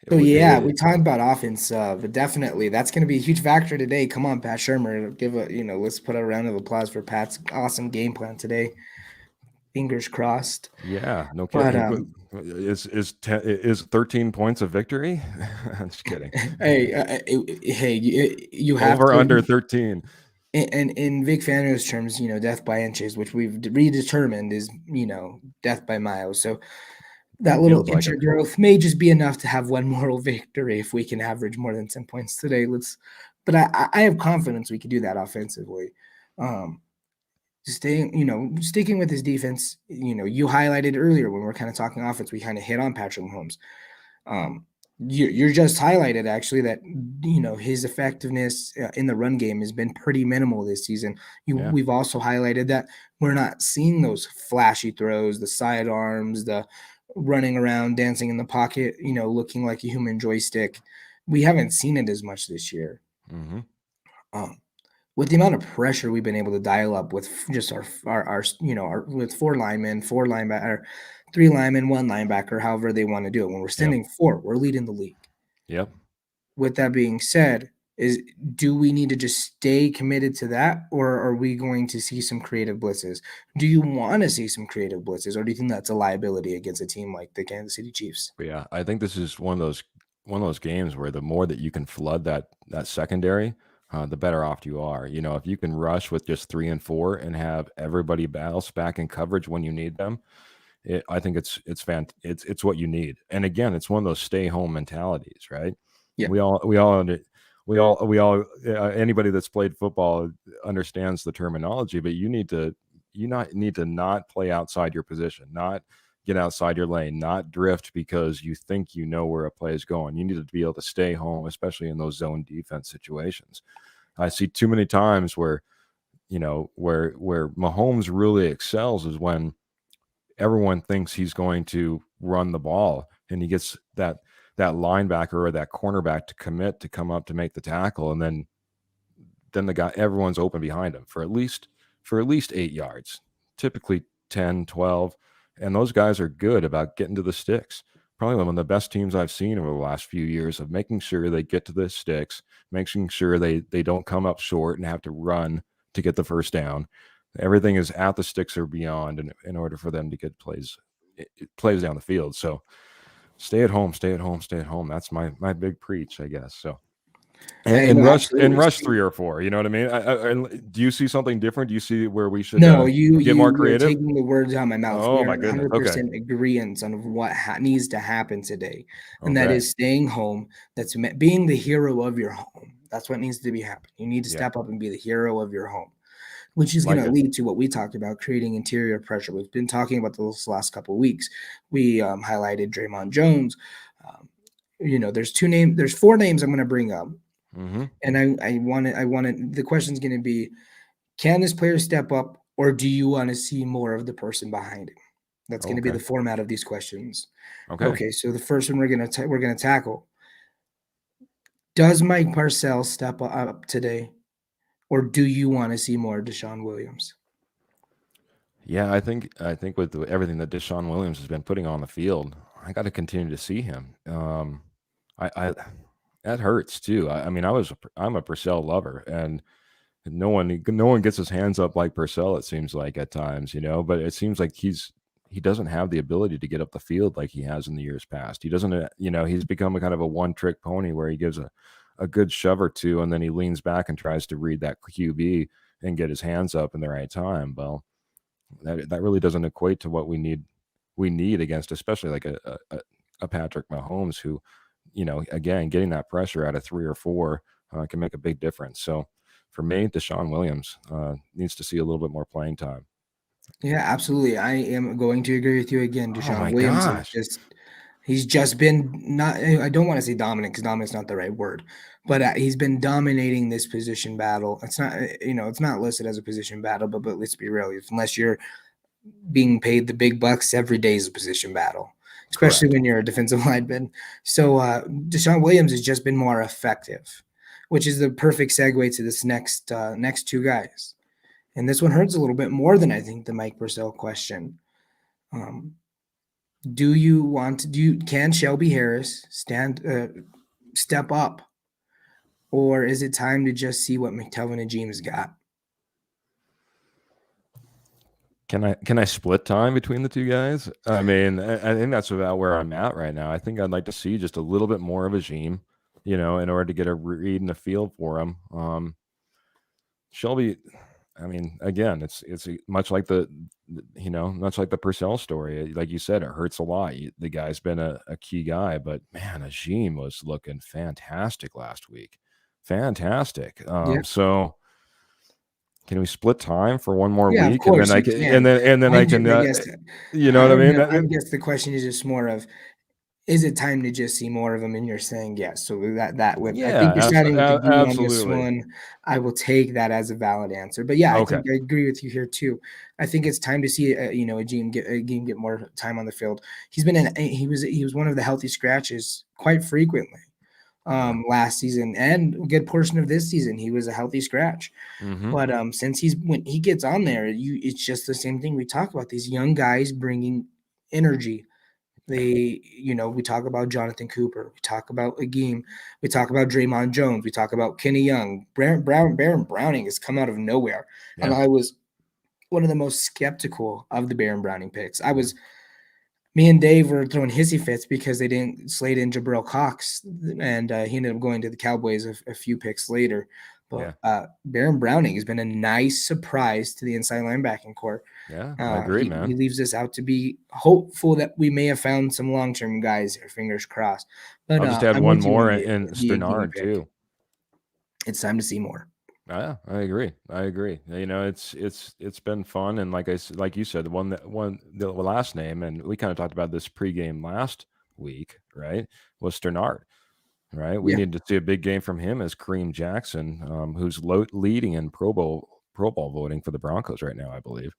So we talked about offense, but definitely that's going to be a huge factor today. Come on, Pat Shurmur, let's put a round of applause for Pat's awesome game plan today. Fingers crossed. Yeah, no kidding. But, is 13 points a victory? I'm just kidding. Hey, you have over under 13. And in Vic Fangio's terms, death by inches, which we've redetermined is, death by miles. So that little inch of growth may just be enough to have one moral victory if we can average more than 10 points today. But I have confidence we can do that offensively. Sticking with his defense, you highlighted earlier when we were kind of talking offense, we kind of hit on Patrick Mahomes. You're just highlighted actually that his effectiveness in the run game has been pretty minimal this season. We've also highlighted that we're not seeing those flashy throws, the sidearms, the running around, dancing in the pocket, looking like a human joystick. We haven't seen it as much this year. Mm-hmm. With the amount of pressure we've been able to dial up with just our with 4 linemen, 4 linebacker, 3 linemen, 1 linebacker, however they want to do it. When we're sending 4, we're leading the league. Yep. With that being said, do we need to just stay committed to that, or are we going to see some creative blitzes? Do you want to see some creative blitzes, or do you think that's a liability against a team like the Kansas City Chiefs? Yeah, I think this is one of those games where the more that you can flood that secondary, the better off you are. If you can rush with just 3 and 4 and have everybody bounce back in coverage when you need them, I think it's what you need. And again, it's one of those stay home mentalities, right? Yeah. We all anybody that's played football understands the terminology, but you need to not play outside your position, not get outside your lane, not drift because you think you know where a play is going. You need to be able to stay home, especially in those zone defense situations. I see too many times where Mahomes really excels is when everyone thinks he's going to run the ball and he gets that linebacker or that cornerback to commit to come up to make the tackle, and then everyone's open behind him for at least 8 yards, typically 10, 12. And those guys are good about getting to the sticks. Probably one of the best teams I've seen over the last few years of making sure they get to the sticks, making sure they don't come up short and have to run to get the first down. Everything is at the sticks or beyond in order for them to get plays down the field. So stay at home. That's my big preach, I guess. So. And rush 3 or 4. You know what I mean? Do you see something different? Do you see where we should get more creative? You're taking the words out of my mouth. Oh, my goodness. 100% agreement on what needs to happen today. And that is staying home. That's being the hero of your home. That's what needs to be happening. You need to step up and be the hero of your home. which is going Like to it. lead to what we talked about, creating interior pressure. We've been talking about those last couple of weeks. We highlighted Draymond Jones. Um, there's 4 names I'm going to bring up, Mm-hmm. and I wanted. The question's going to be, can this player step up, or do you want to see more of the person behind him? That's going to be Okay. the format of these questions. Okay. Okay, so the first one we're gonna tackle: does Mike Parcells step up today, or do you want to see more Deshaun Williams? Yeah, I think with everything that Deshaun Williams has been putting on the field, I got to continue to see him. I that hurts too. I mean, I'm a Purcell lover, and no one gets his hands up like Purcell. It seems like at times, but it seems like he doesn't have the ability to get up the field like he has in the years past. He doesn't, he's become a kind of a one-trick pony where he gives a good shove or two, and then he leans back and tries to read that QB and get his hands up in the right time. Well, that really doesn't equate to what we need against, especially like a Patrick Mahomes, who, again, getting that pressure out of 3 or 4 can make a big difference. So for me, Deshaun Williams needs to see a little bit more playing time. Yeah, absolutely. I am going to agree with you again. Oh Deshaun my Williams gosh. he's just been not, I don't want to say dominant because dominant's not the right word, but he's been dominating this position battle. It's not, it's not listed as a position battle, but let's be real. Unless you're being paid the big bucks, every day is a position battle, especially Correct. when you're a defensive lineman. So Deshaun Williams has just been more effective, which is the perfect segue to this next 2 guys. And this one hurts a little bit more than I think the Mike Purcell question. Um, can Shelby Harris step up, or is it time to just see what McTelvin and James got? Can I split time between the 2 guys? I mean, I think that's about where I'm at right now. I think I'd like to see just a little bit more of Ajim, in order to get a read and a feel for him. Shelby, I mean, again, it's much like much like the Purcell story. Like you said, it hurts a lot. The guy's been a key guy, but man, Ajim was looking fantastic last week. Fantastic. Yeah, So can we split time for one more yeah, of week, and then course I you can, can. I can, I guess you know what I mean? I guess the question is just more of, is it time to just see more of them? And you're saying yes. So that would, I think Yeah, you're siding with the Dean on this absolutely. one. I will take that as a valid answer. But yeah, I Okay. think I agree with you here too. I think it's time to see a Gene get more time on the field. He was one of the healthy scratches quite frequently Yeah. last season, and a good portion of this season he was a healthy scratch. Mm-hmm. But since when he gets on there, it's just the same thing we talk about, these young guys bringing energy. We talk about Jonathan Cooper, we talk about Agim, we talk about Draymond Jones, we talk about Kenny Young. Baron Browning has come out of nowhere, and Yeah. I was one of the most skeptical of the Baron Browning picks. Me and Dave were throwing hissy fits because they didn't slate in Jabril Cox, and he ended up going to the Cowboys a few picks later. But Yeah. Baron Browning has been a nice surprise to the inside linebacking core. Yeah. I agree, He man. leaves us out to be hopeful that we may have found some long-term guys here, fingers crossed. But I'll just add I'm one with you on more the in Agim Sternard pick. too. It's time to see more. Yeah, I agree. It's been fun, and like you said, the last name, and we kind of talked about this pregame last week, right? Was Sternard, right? We Yeah. need to see a big game from him as Kareem Jackson, who's leading in Pro Bowl voting for the Broncos right now, I believe.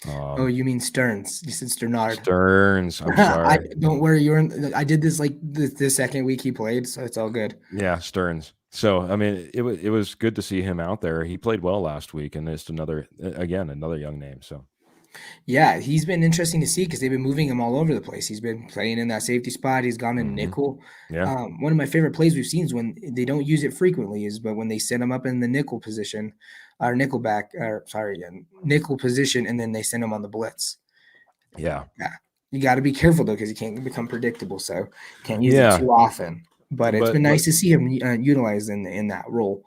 Oh, you mean Stearns? You said Sternard. Stearns, I'm I sorry. don't worry. I did this like the second week he played, so it's all good. Yeah, Stearns. So I mean, it was good to see him out there. He played well last week, and it's another young name. So Yeah, he's been interesting to see because they've been moving him all over the place. He's been playing in that safety spot. He's gone in mhm. nickel. Yeah, One of my favorite plays we've seen is when they don't use it frequently, but when they set him up in the nickel position, or nickel position, and then they send him on the blitz. yeah, Yeah, you got to be careful though because he can't become predictable. So can't use it yeah. too often. But it's been But nice to see him utilized in that role.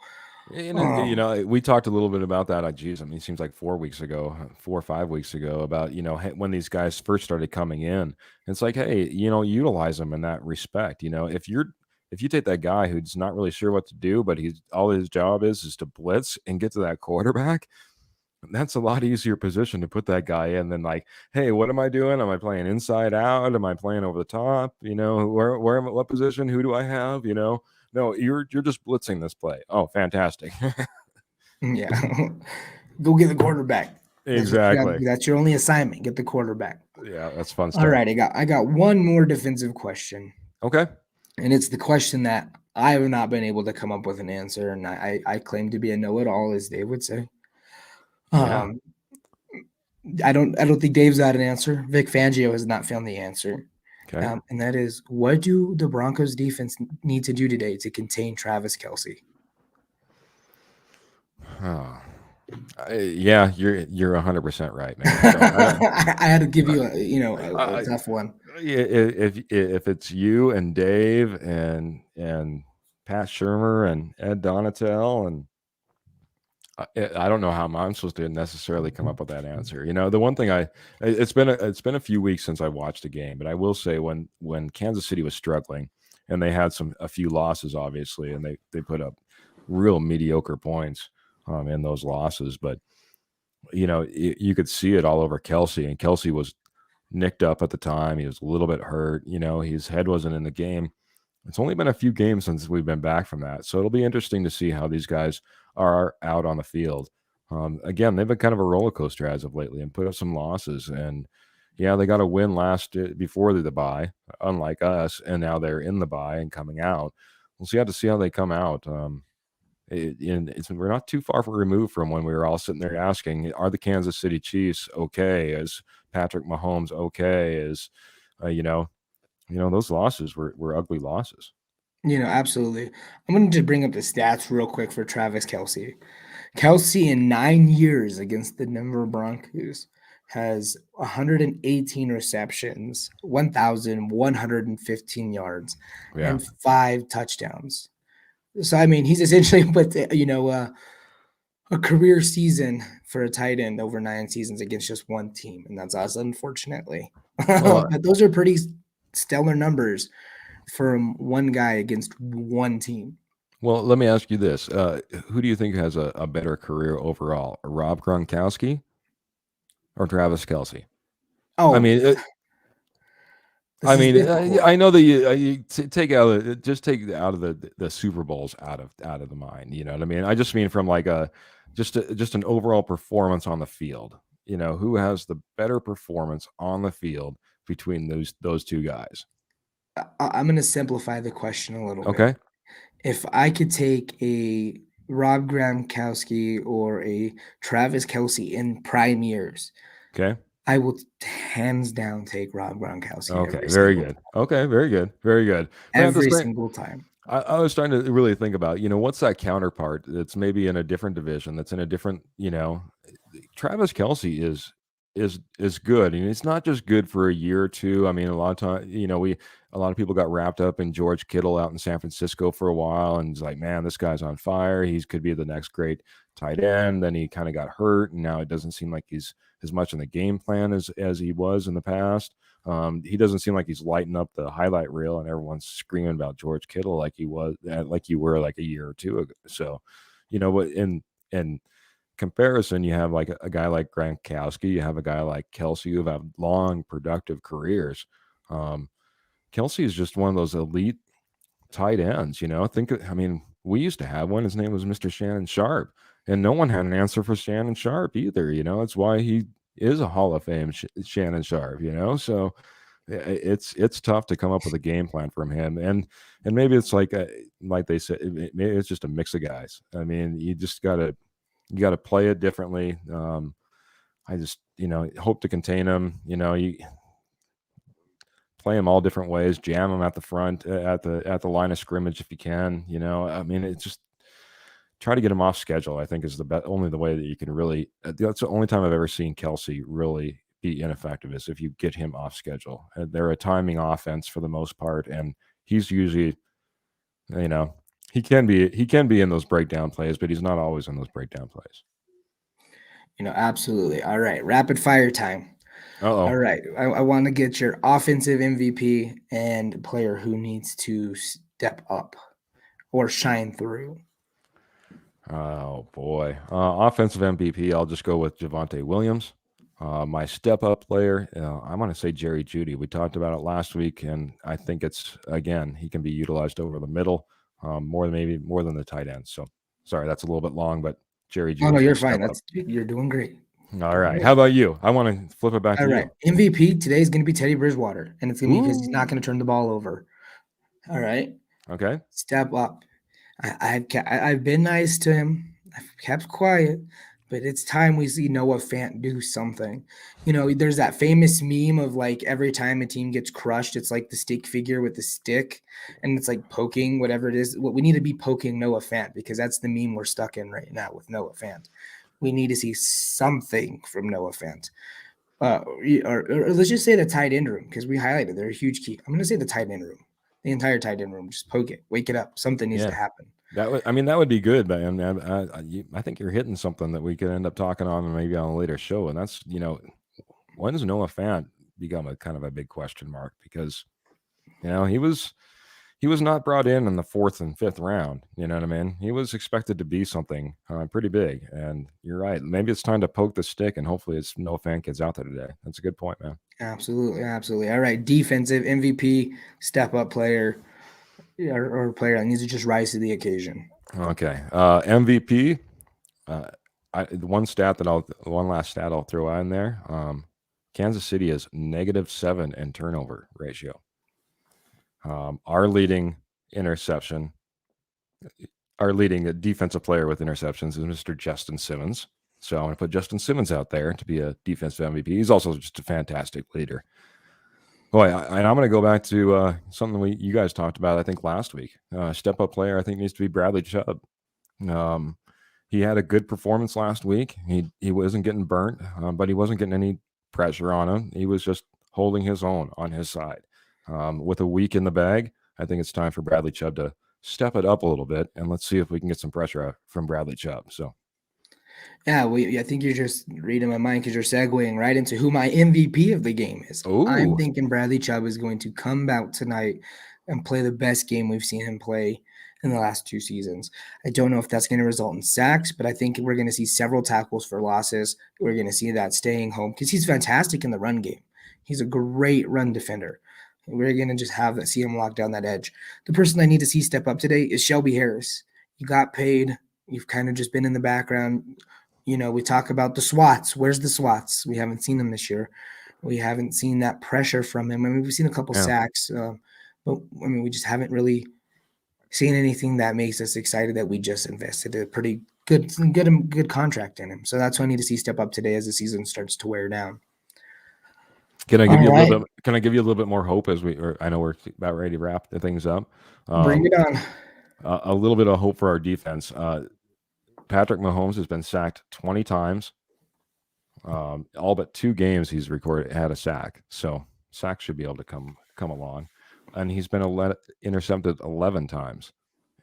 we talked a little bit about that. Geez, I mean, it seems like 4 or 5 weeks ago about when these guys first started coming in. It's like, hey, utilize them in that respect. If you take that guy who's not really sure what to do, but all his job is to blitz and get to that quarterback. that's a lot easier position to put that guy in than like, hey, what am I doing? Am I playing inside out? Am I playing over the top? What position? Who do I have? No, you're just blitzing this play. Oh, fantastic. Yeah. Go get the quarterback. That's what you got to Exactly. do. That's your only assignment. Get the quarterback. Yeah, that's fun All stuff. right, I got one more defensive question. Okay. And it's the question that I have not been able to come up with an answer, and I claim to be a know-it-all, as Dave would say. Yeah. I don't think Dave's got an answer. Vic Fangio has not found the answer. Okay. And that is, what do the Broncos defense need to do today to contain Travis Kelce? Oh. Yeah, you're 100% right, man. So I had to give you a tough one. if it's you and Dave and Pat Shermer and Ed Donatel, and I don't know how I'm supposed to necessarily come up with that answer. The one thing it's been a few weeks since I watched a game, but I will say when Kansas City was struggling and they had a few losses, obviously, and they put up real mediocre points in those losses, but you could see it all over Kelce, and Kelce was nicked up at the time. He was a little bit hurt. His head wasn't in the game. It's only been a few games since we've been back from that. So it'll be interesting to see how these guys are out on the field. Again, they've been kind of a roller coaster as of lately and put up some losses. And yeah, they got a win before the bye, unlike us. And now they're in the bye and coming out. We'll have to see how they come out. We're not too far removed from when we were all sitting there asking, are the Kansas City Chiefs okay? Is Patrick Mahomes okay? Those losses were ugly losses. Absolutely. I'm going to bring up the stats real quick for Travis Kelce. Kelce in 9 years against the Denver Broncos has 118 receptions, 1,115 yards, Yeah. and 5 touchdowns. So, I mean, he's essentially put, a career season for a tight end over 9 seasons against just one team, and that's us, unfortunately. Well, But those are pretty stellar numbers from one guy against one team. Well, let me ask you this. Who do you think has a better career overall, Rob Gronkowski or Travis Kelce? Oh, I mean, this is difficult. I know that you take out of the Super Bowls out of the mind. You know what I mean? I just mean from like just an overall performance on the field. Who has the better performance on the field between those two guys? I'm going to simplify the question a little bit. Okay. If I could take a Rob Gronkowski or a Travis Kelce in prime years, Okay. I will hands down take Rob Gronkowski. Okay. Very good. Okay. Very good. Very good. But at the Every same, single time. I was trying to really think about, what's that counterpart that's maybe in a different division, that's in a different, Travis Kelce is good. And it's not just good for a year or two. I mean, a lot of time, a lot of people got wrapped up in George Kittle out in San Francisco for a while, and it's like, man, this guy's on fire. He could be the next great tight end. Then he kind of got hurt, and now it doesn't seem like he's as much in the game plan as he was in the past. He doesn't seem like he's lighting up the highlight reel, and everyone's screaming about George Kittle like he was, like you were like a year or two ago. So, what in comparison, you have like a guy like Gronkowski, you have a guy like Kelce who have long, productive careers. Kelce is just one of those elite tight ends. We used to have one. His name was Mr. Shannon Sharp, and no one had an answer for Shannon Sharp either. It's why he is a Hall of Fame Shannon Sharp. So it's tough to come up with a game plan from him, and maybe it's like they said, maybe it's just a mix of guys. I mean, you got to play it differently. I just hope to contain him. You play him all different ways, jam him at the front, at the line of scrimmage if you can. I mean, it's just try to get him off schedule. I think is only the way that you can really. That's the only time I've ever seen Kelce really be ineffective is if you get him off schedule. They're a timing offense for the most part, and he's usually, he can be in those breakdown plays, but he's not always in those breakdown plays. Absolutely. All right, rapid fire time. Uh-oh. All right, I want to get your offensive MVP and player who needs to step up or shine through. Oh boy, offensive MVP. I'll just go with Javonte Williams. My step-up player, I'm going to say Jerry Jeudy. We talked about it last week, and I think he can be utilized over the middle more than the tight ends. So, sorry, that's a little bit long, but Jerry Oh no, Judy's my you're fine. step-up. You're doing great. All right, how about you? I want to flip it back All to right. you. MVP today is going to be Teddy Bridgewater, and it's going to be because he's not Ooh, going to turn the ball over. All right. okay. Step up. I've been nice to him. I've kept quiet, but it's time we see Noah Fant do something. There's that famous meme of like every time a team gets crushed, it's like the stick figure with the stick, and it's like poking whatever it is. What we need to be poking Noah Fant because that's the meme we're stuck in right now with Noah Fant. We need to see something from Noah Fant. Or let's just say the tight end room because we highlighted they're a huge key. I'm going to say the tight end room, the entire tight end room. Just poke it, wake it up. Something needs to Yeah, happen. that would be good, but I think you're hitting something that we could end up talking on maybe on a later show, and that's when does Noah Fant become a kind of a big question mark because he was not brought in the 4th and 5th round. You know what I mean? He was expected to be something pretty big, and you're right. Maybe it's time to poke the stick, and hopefully it's Noah Fant gets out there today. That's a good point, man. Absolutely, absolutely. All right, defensive MVP, step up player, or player that needs to just rise to the occasion. Okay, MVP. One last stat I'll throw in there. Kansas City is -7 in turnover ratio. Our leading defensive player with interceptions is Mr. Justin Simmons. So I'm going to put Justin Simmons out there to be a defensive MVP. He's also just a fantastic leader. Boy, and I'm going to go back to something you guys talked about, I think, last week. Step-up player, I think, needs to be Bradley Chubb. He had a good performance last week. He wasn't getting burnt, but he wasn't getting any pressure on him. He was just holding his own on his side. With a week in the bag, I think it's time for Bradley Chubb to step it up a little bit, and let's see if we can get some pressure from Bradley Chubb. So, yeah, I think you're just reading my mind because you're segueing right into who my MVP of the game is. I'm thinking Bradley Chubb is going to come out tonight and play the best game we've seen him play in the last 2 seasons. I don't know if that's going to result in sacks, but I think we're going to see several tackles for losses. We're going to see that staying home because he's fantastic in the run game. He's a great run defender. We're going to just see him lock down that edge. The person I need to see step up today is Shelby Harris. You got paid. You've kind of just been in the background. We talk about the SWATs. Where's the SWATs? We haven't seen them this year. We haven't seen that pressure from him. I mean, we've seen a couple sacks, but I mean, we just haven't really seen anything that makes us excited that we just invested a pretty good contract in him. So that's why I need to see step up today as the season starts to wear down. Can I give you a little bit? Can I give you a little bit more hope I know we're about ready to wrap the things up. Bring it on. A little bit of hope for our defense. Patrick Mahomes has been sacked 20 times. All but 2 games he's had a sack. So sacks should be able to come along. And he's been intercepted 11 times.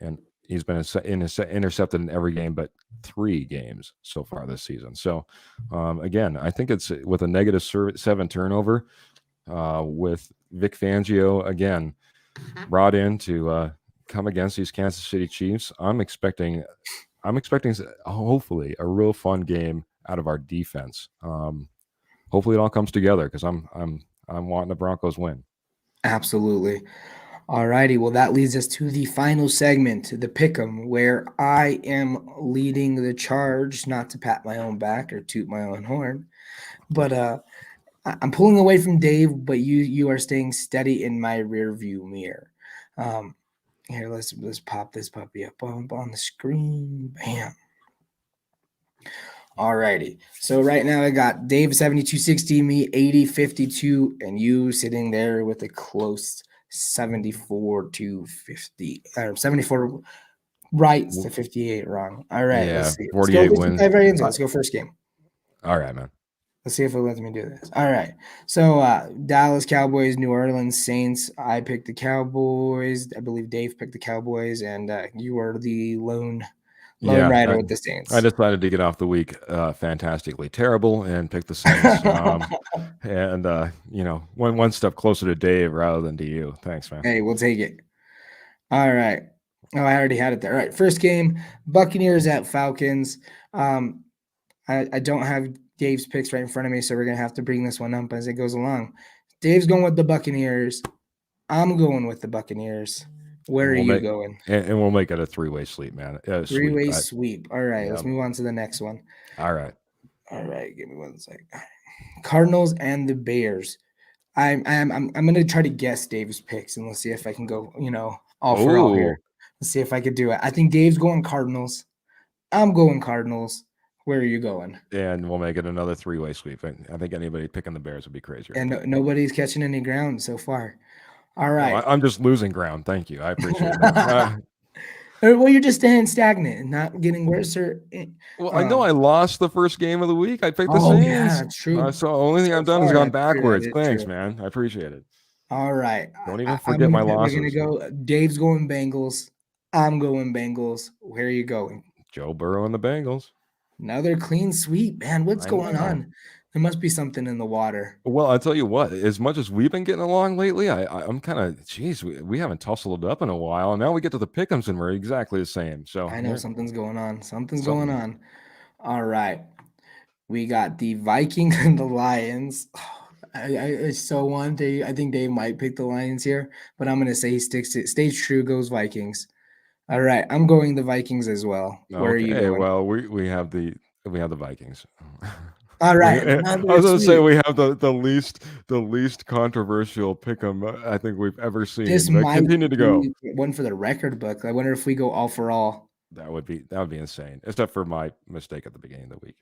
And he's been intercepted in every game but 3 games so far this season. So, again, I think it's with a -7 turnover with Vic Fangio, again, brought in to come against these Kansas City Chiefs. I'm expecting hopefully a real fun game out of our defense. Hopefully it all comes together because I'm wanting the Broncos win. Absolutely. All righty. Well, that leads us to the final segment, the Pick'em, where I am leading the charge, not to pat my own back or toot my own horn, but I'm pulling away from Dave, but you are staying steady in my rear view mirror. Here, let's pop this puppy up on the screen. Bam. All righty. So right now I got Dave 7260, me 8052, and you sitting there with a close 74 to 50. 74 right to 58 wrong. All right. Yeah, Let's see. 48 wins. Let's go first game. All right, man. Let's see if it lets me do this. All right. So Dallas Cowboys, New Orleans Saints. I picked the Cowboys. I believe Dave picked the Cowboys, and you were the lone rider with the Saints. I decided to get off the week fantastically terrible and pick the Saints. And one step closer to Dave rather than to you. Thanks, man. Hey, we'll take it. All right. Oh, I already had it there. All right, first game, Buccaneers at Falcons. I don't have Dave's picks right in front of me, so we're gonna have to bring this one up as it goes along. Dave's going with the Buccaneers. I'm going with the Buccaneers. Where are you going? And we'll make it a three-way sweep, man. Three-way sweep. All right, let's move on to the next one. All right. All right, give me 1 second. Cardinals and the Bears. I'm gonna try to guess Dave's picks and let's see if I can go, all for all here. Let's see if I could do it. I think Dave's going Cardinals. I'm going Cardinals. Where are you going? And we'll make it another three-way sweep. I think anybody picking the Bears would be crazy. And nobody's catching any ground so far. All right. Well, I'm just losing ground. Thank you. I appreciate that. Well, you're just staying stagnant and not getting worse. Well, I know I lost the first game of the week. I picked the Saints. Yeah, that's true. So the only thing I've done is gone backwards. Thanks, man. I appreciate it. All right. Don't even forget my losses. We're going to go. Dave's going Bengals. I'm going Bengals. Where are you going? Joe Burrow and the Bengals. Another clean sweep, man. What's going on? There must be something in the water. Well, I'll tell you what, as much as we've been getting along lately, I'm kind of, we haven't tussled up in a while. And now we get to the pick'ems and we're exactly the same. So I know something's going on. Something's going on. All right. We got the Vikings and the Lions. I think Dave might pick the Lions here, but I'm going to say he stays true, goes Vikings. All right. I'm going the Vikings as well. Where are you going? Well, we have the Vikings. All right. I was going to say we have the least controversial pick'em I think we've ever seen. This but might continue to go. One for the record book. I wonder if we go all for all. That would be insane, except for my mistake at the beginning of the week.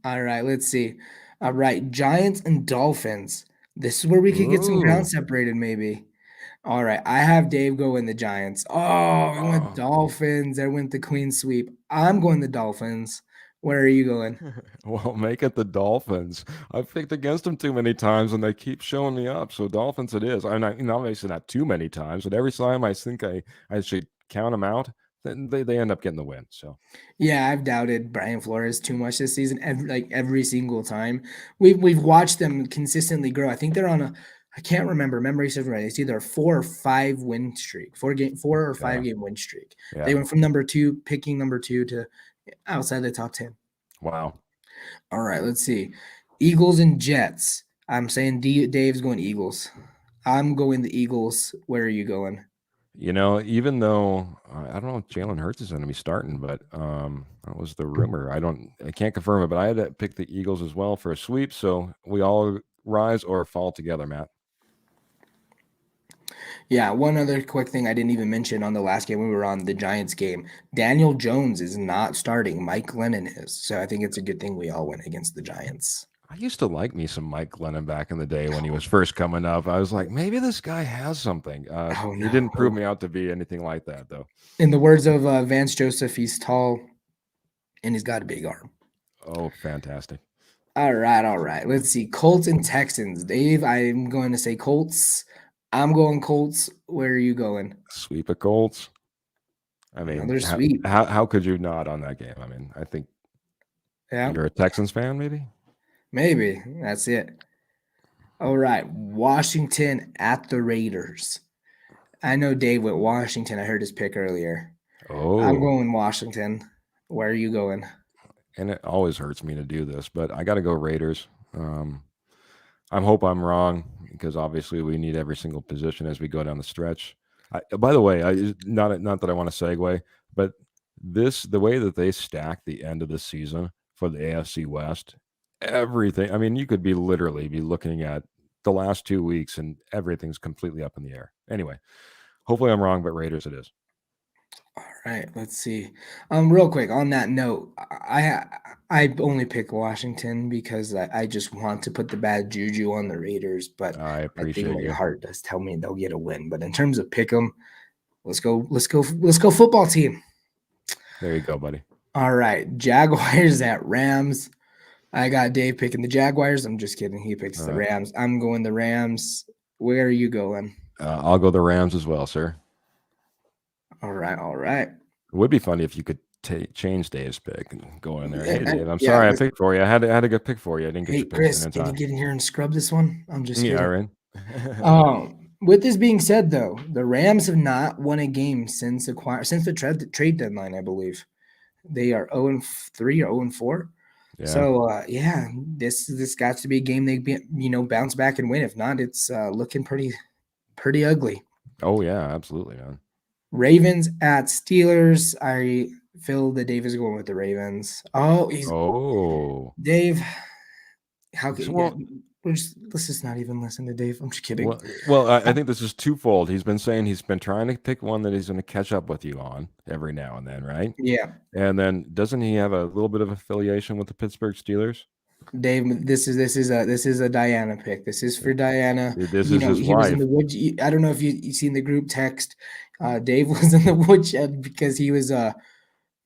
All right, let's see. All right, Giants and Dolphins. This is where we could get some ground separated, maybe. All right, I have Dave go in the Giants. I went Dolphins. I went the clean sweep. I'm going the Dolphins. Where are you going? Well, make it the Dolphins. I've picked against them too many times, and they keep showing me up. So Dolphins it is. I'm not, obviously not too many times, but every time I think I should count them out, then they end up getting the win. So yeah, I've doubted Brian Flores too much this season. Every single time we've watched them consistently grow. I think they're on I can't remember. Memory serves right. It's either a 4 or 5 win streak, 4 or 5 game win streak. Yeah. They went from picking number 2 to outside the top 10. Wow. All right, let's see. Eagles and Jets. I'm saying Dave's going Eagles. I'm going the Eagles. Where are you going? Even though I don't know if Jalen Hurts is going to be starting, but that was the rumor. I can't confirm it, but I had to pick the Eagles as well for a sweep. So we all rise or fall together, Matt. Yeah, one other quick thing I didn't even mention on the last game we were on, the Giants game. Daniel Jones is not starting. Mike Glennon is. So I think it's a good thing we all went against the Giants. I used to like me some Mike Glennon back in the day when he was first coming up. I was like, maybe this guy has something. He didn't prove me out to be anything like that, though. In the words of Vance Joseph, he's tall and he's got a big arm. Oh, fantastic. All right. Let's see. Colts and Texans. Dave, I'm going to say Colts. I'm going Colts. Where are you going? Sweep of Colts. I mean, another sweep. How could you not on that game? I mean, I think you're a Texans fan, maybe? Maybe. That's it. All right. Washington at the Raiders. I know Dave went Washington. I heard his pick earlier. Oh. I'm going Washington. Where are you going? And it always hurts me to do this, but I got to go Raiders. I hope I'm wrong because obviously we need every single position as we go down the stretch. By the way, not that I want to segue, but the way that they stack the end of the season for the AFC West, everything. I mean, you could literally be looking at the last 2 weeks and everything's completely up in the air. Anyway, hopefully I'm wrong, but Raiders it is. All right, let's see. Real quick on that note, I only pick Washington because I just want to put the bad juju on the Raiders, but I appreciate my heart does tell me they'll get a win. But in terms of pick 'em, let's go football team. There you go, buddy. All right, Jaguars at Rams. I got Dave picking the Jaguars. I'm just kidding. He picks the Rams. I'm going the Rams. Where are you going? I'll go the Rams as well, sir. All right. It would be funny if you could change Dave's pick and go in there. Hey, Dave, I'm sorry I picked for you. I had a good pick for you. I didn't get your pick. Chris, can you get in here and scrub this one? I'm just kidding. Yeah, right. With this being said, though, the Rams have not won a game since the trade deadline, I believe. They are 0-3 or 0-4. Yeah. So yeah, this got to be a game they bounce back and win. If not, it's looking pretty ugly. Oh yeah, absolutely, man. Ravens at Steelers. I feel that Dave is going with the Ravens. Oh, Dave. How could well, let's just not even listen to Dave. I'm just kidding. I think this is twofold. He's been saying he's been trying to pick one that he's going to catch up with you on every now and then, right? Yeah. And then doesn't he have a little bit of affiliation with the Pittsburgh Steelers? Dave, this is a Diana pick. This is for Diana. This is his he was in wife. the wood. I don't know if you seen the group text. Dave was in the woodshed because he was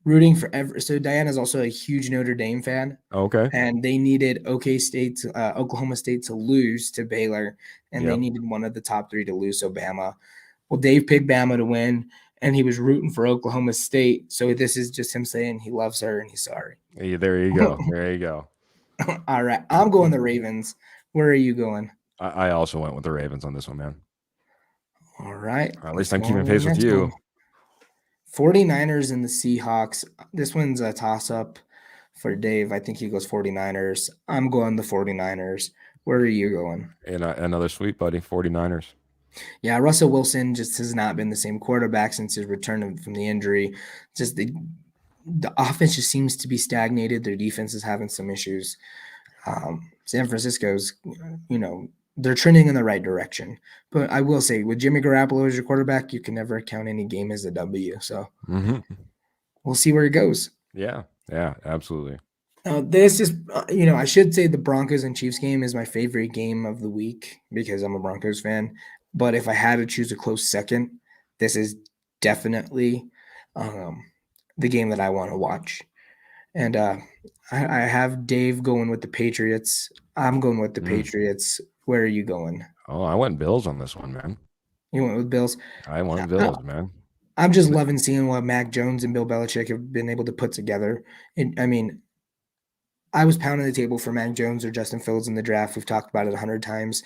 rooting for so Diana's also a huge Notre Dame fan. Okay. And they needed Oklahoma State to lose to Baylor, and they needed one of the top three to lose, so Bama. Well, Dave picked Bama to win, and he was rooting for Oklahoma State. So this is just him saying he loves her and he's sorry. Hey, there you go. There you go. All right. I'm going the Ravens. Where are you going? I also went with the Ravens on this one, man. All right. Or at least I'm keeping pace with you. 49ers and the Seahawks. This one's a toss-up for Dave. I think he goes 49ers. I'm going the 49ers. Where are you going? And another sweet buddy, 49ers. Yeah, Russell Wilson just has not been the same quarterback since his return from the injury. Just the offense just seems to be stagnated. Their defense is having some issues. San Francisco's, they're trending in the right direction. But I will say, with Jimmy Garoppolo as your quarterback, you can never count any game as a W. So we'll see where it goes. Yeah, absolutely. This is, I should say the Broncos and Chiefs game is my favorite game of the week because I'm a Broncos fan. But if I had to choose a close second, this is definitely the game that I want to watch. And I have Dave going with the Patriots. I'm going with the Patriots. Where are you going? Oh, I went Bills on this one, man. You went with Bills? I went Bills, man. I'm just loving seeing what Mac Jones and Bill Belichick have been able to put together. And I mean, I was pounding the table for Mac Jones or Justin Fields in the draft. We've talked about it 100 times.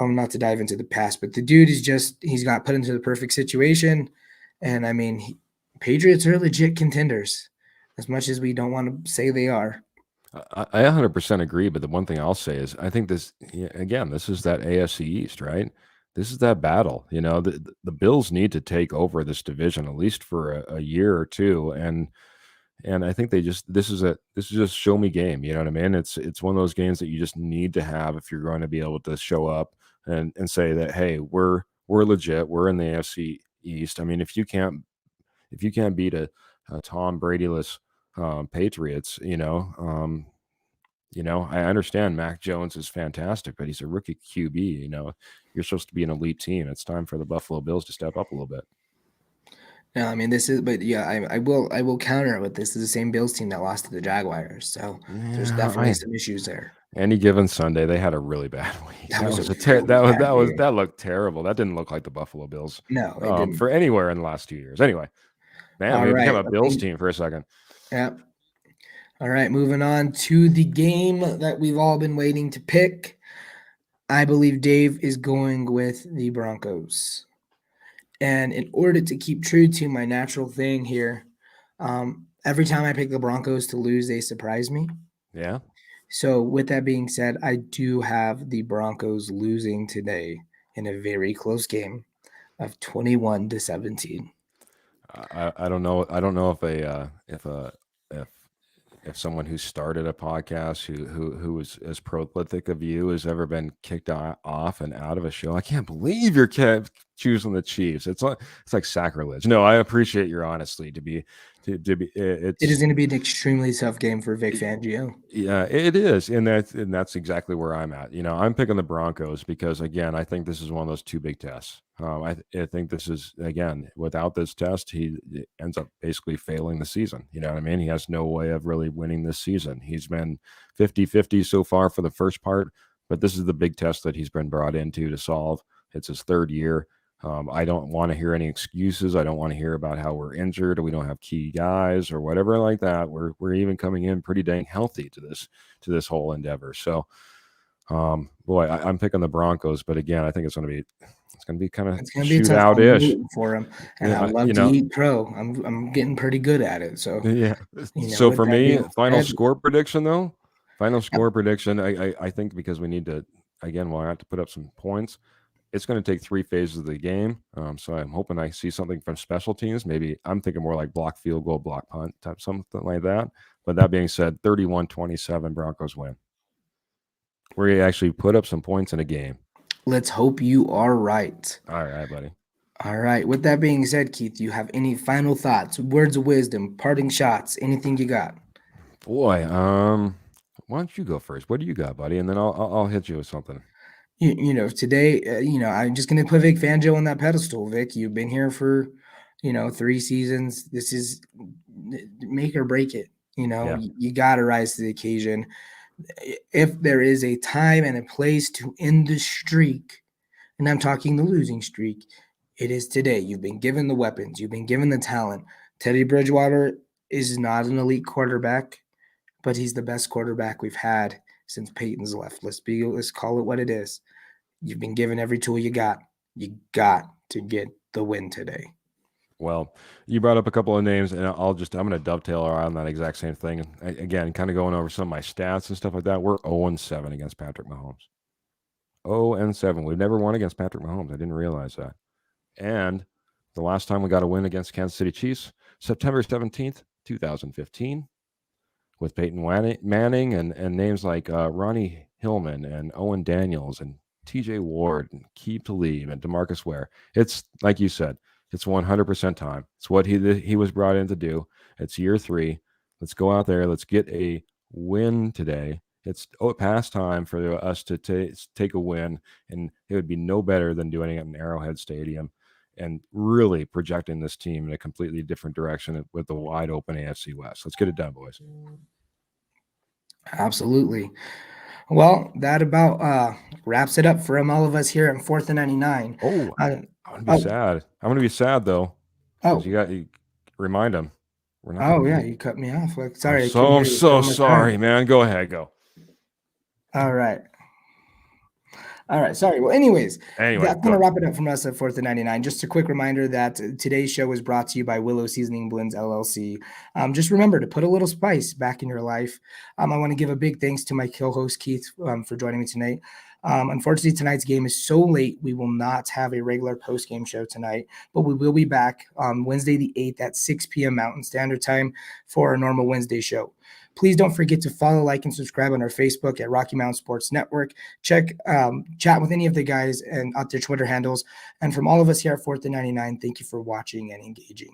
Not to dive into the past, but the dude is he's got put into the perfect situation. And I mean, Patriots are legit contenders as much as we don't want to say they are. I 100% agree. But the one thing I'll say is I think this is that AFC East, right? This is that battle. The Bills need to take over this division at least for a year or two. And I think this is just show me game. You know what I mean? It's one of those games that you just need to have if you're going to be able to show up and say that, hey, we're legit. We're in the AFC East. I mean, if you can't beat a Tom Brady-less Patriots, I understand Mac Jones is fantastic, but he's a rookie QB. You're supposed to be an elite team. It's time for the Buffalo Bills to step up a little bit. No, I mean I will counter it with this. This is the same Bills team that lost to the Jaguars, so there's definitely some issues there. Any given Sunday, they had a really bad week. That looked terrible. That didn't look like the Buffalo Bills. No, it didn't. For anywhere in the last 2 years. Anyway, man, we became a Bills team for a second. Yeah. All right, moving on to the game that we've all been waiting to pick. I believe Dave is going with the Broncos. And in order to keep true to my natural thing here, every time I pick the Broncos to lose, they surprise me. Yeah. So with that being said, I do have the Broncos losing today in a very close game of 21-17. I don't know. I don't know if someone who started a podcast who was as prolific of you has ever been kicked off and out of a show. I can't believe you're choosing the Chiefs. It's like sacrilege. No, I appreciate your honesty. It is going to be an extremely tough game for Vic Fangio. Yeah, it is, and that's exactly where I'm at. I'm picking the Broncos because again, I think this is one of those two big tests. I think this is, again, without this test, he ends up basically failing the season. You know what I mean? He has no way of really winning this season. He's been 50-50 so far for the first part, but this is the big test that he's been brought into to solve. It's his third year. I don't want to hear any excuses. I don't want to hear about how we're injured or we don't have key guys or whatever like that. We're even coming in pretty dang healthy to this whole endeavor. So, I'm picking the Broncos, but again, I think it's going to be It's going to be kind of It's going to be tough. I'm shootout-ish. rooting for him, and I Yeah, love to eat crow. I'm getting pretty good at it. So, yeah. So with for that me, being final said, score prediction though. Final yep, score prediction. I think because we need to, again, we'll have to put up some points. It's going to take 3 phases of the game. So I'm hoping I see something from special teams. Maybe I'm thinking more like block field goal, block punt type, something like that. But that being said, 31-27 Broncos win. We actually put up some points in a game. let's hope you are right. All right, buddy. All right. With that being said, Keith, do you have any final thoughts, words of wisdom, parting shots, anything you got? Boy, why don't you go first? What do you got, buddy? And then I'll hit you with something. Today, I'm just going to put Vic Fangio on that pedestal. Vic, you've been here for, 3 seasons. This is make or break it. Yeah. You got to rise to the occasion. If there is a time and a place to end the streak, and I'm talking the losing streak, it is today. You've been given the weapons. You've been given the talent. Teddy Bridgewater is not an elite quarterback, but he's the best quarterback we've had since Peyton's left. Let's call it what it is. You've been given every tool you got. You got to get the win today. Well, you brought up a couple of names, and I'm going to dovetail around that exact same thing. Again, kind of going over some of my stats and stuff like that. We're 0-7 against Patrick Mahomes. 0-7. We've never won against Patrick Mahomes. I didn't realize that. And the last time we got a win against Kansas City Chiefs, September 17th, 2015, with Peyton Manning and names like Ronnie Hillman and Owen Daniels and TJ Ward and Keith Talib and DeMarcus Ware. It's like you said, it's 100% time. It's what he was brought in to do. It's year 3. Let's go out there. Let's get a win today. It's past time for us to take a win, and it would be no better than doing it in Arrowhead Stadium and really projecting this team in a completely different direction with the wide open AFC West. Let's get it done, boys. Absolutely. Well, that about wraps it up for all of us here at 4th and 99. Oh, I'm going to be sad. I'm going to be sad, though. Oh. You remind them. We're not. Oh, yeah. You cut me off. Sorry. I'm so sorry, man. Go ahead. Go. All right. Sorry. Well, anyways, that's going to wrap it up from us at 4th and 99. Just a quick reminder that today's show is brought to you by Willow Seasoning Blends, LLC. Just remember to put a little spice back in your life. I want to give a big thanks to my co-host, Keith, for joining me tonight. Unfortunately, tonight's game is so late, we will not have a regular post-game show tonight, but we will be back on Wednesday the 8th at 6 p.m. Mountain Standard Time for our normal Wednesday show. Please don't forget to follow, like, and subscribe on our Facebook at Rocky Mountain Sports Network. Chat with any of the guys and at their Twitter handles. And from all of us here at 4th and 99, thank you for watching and engaging.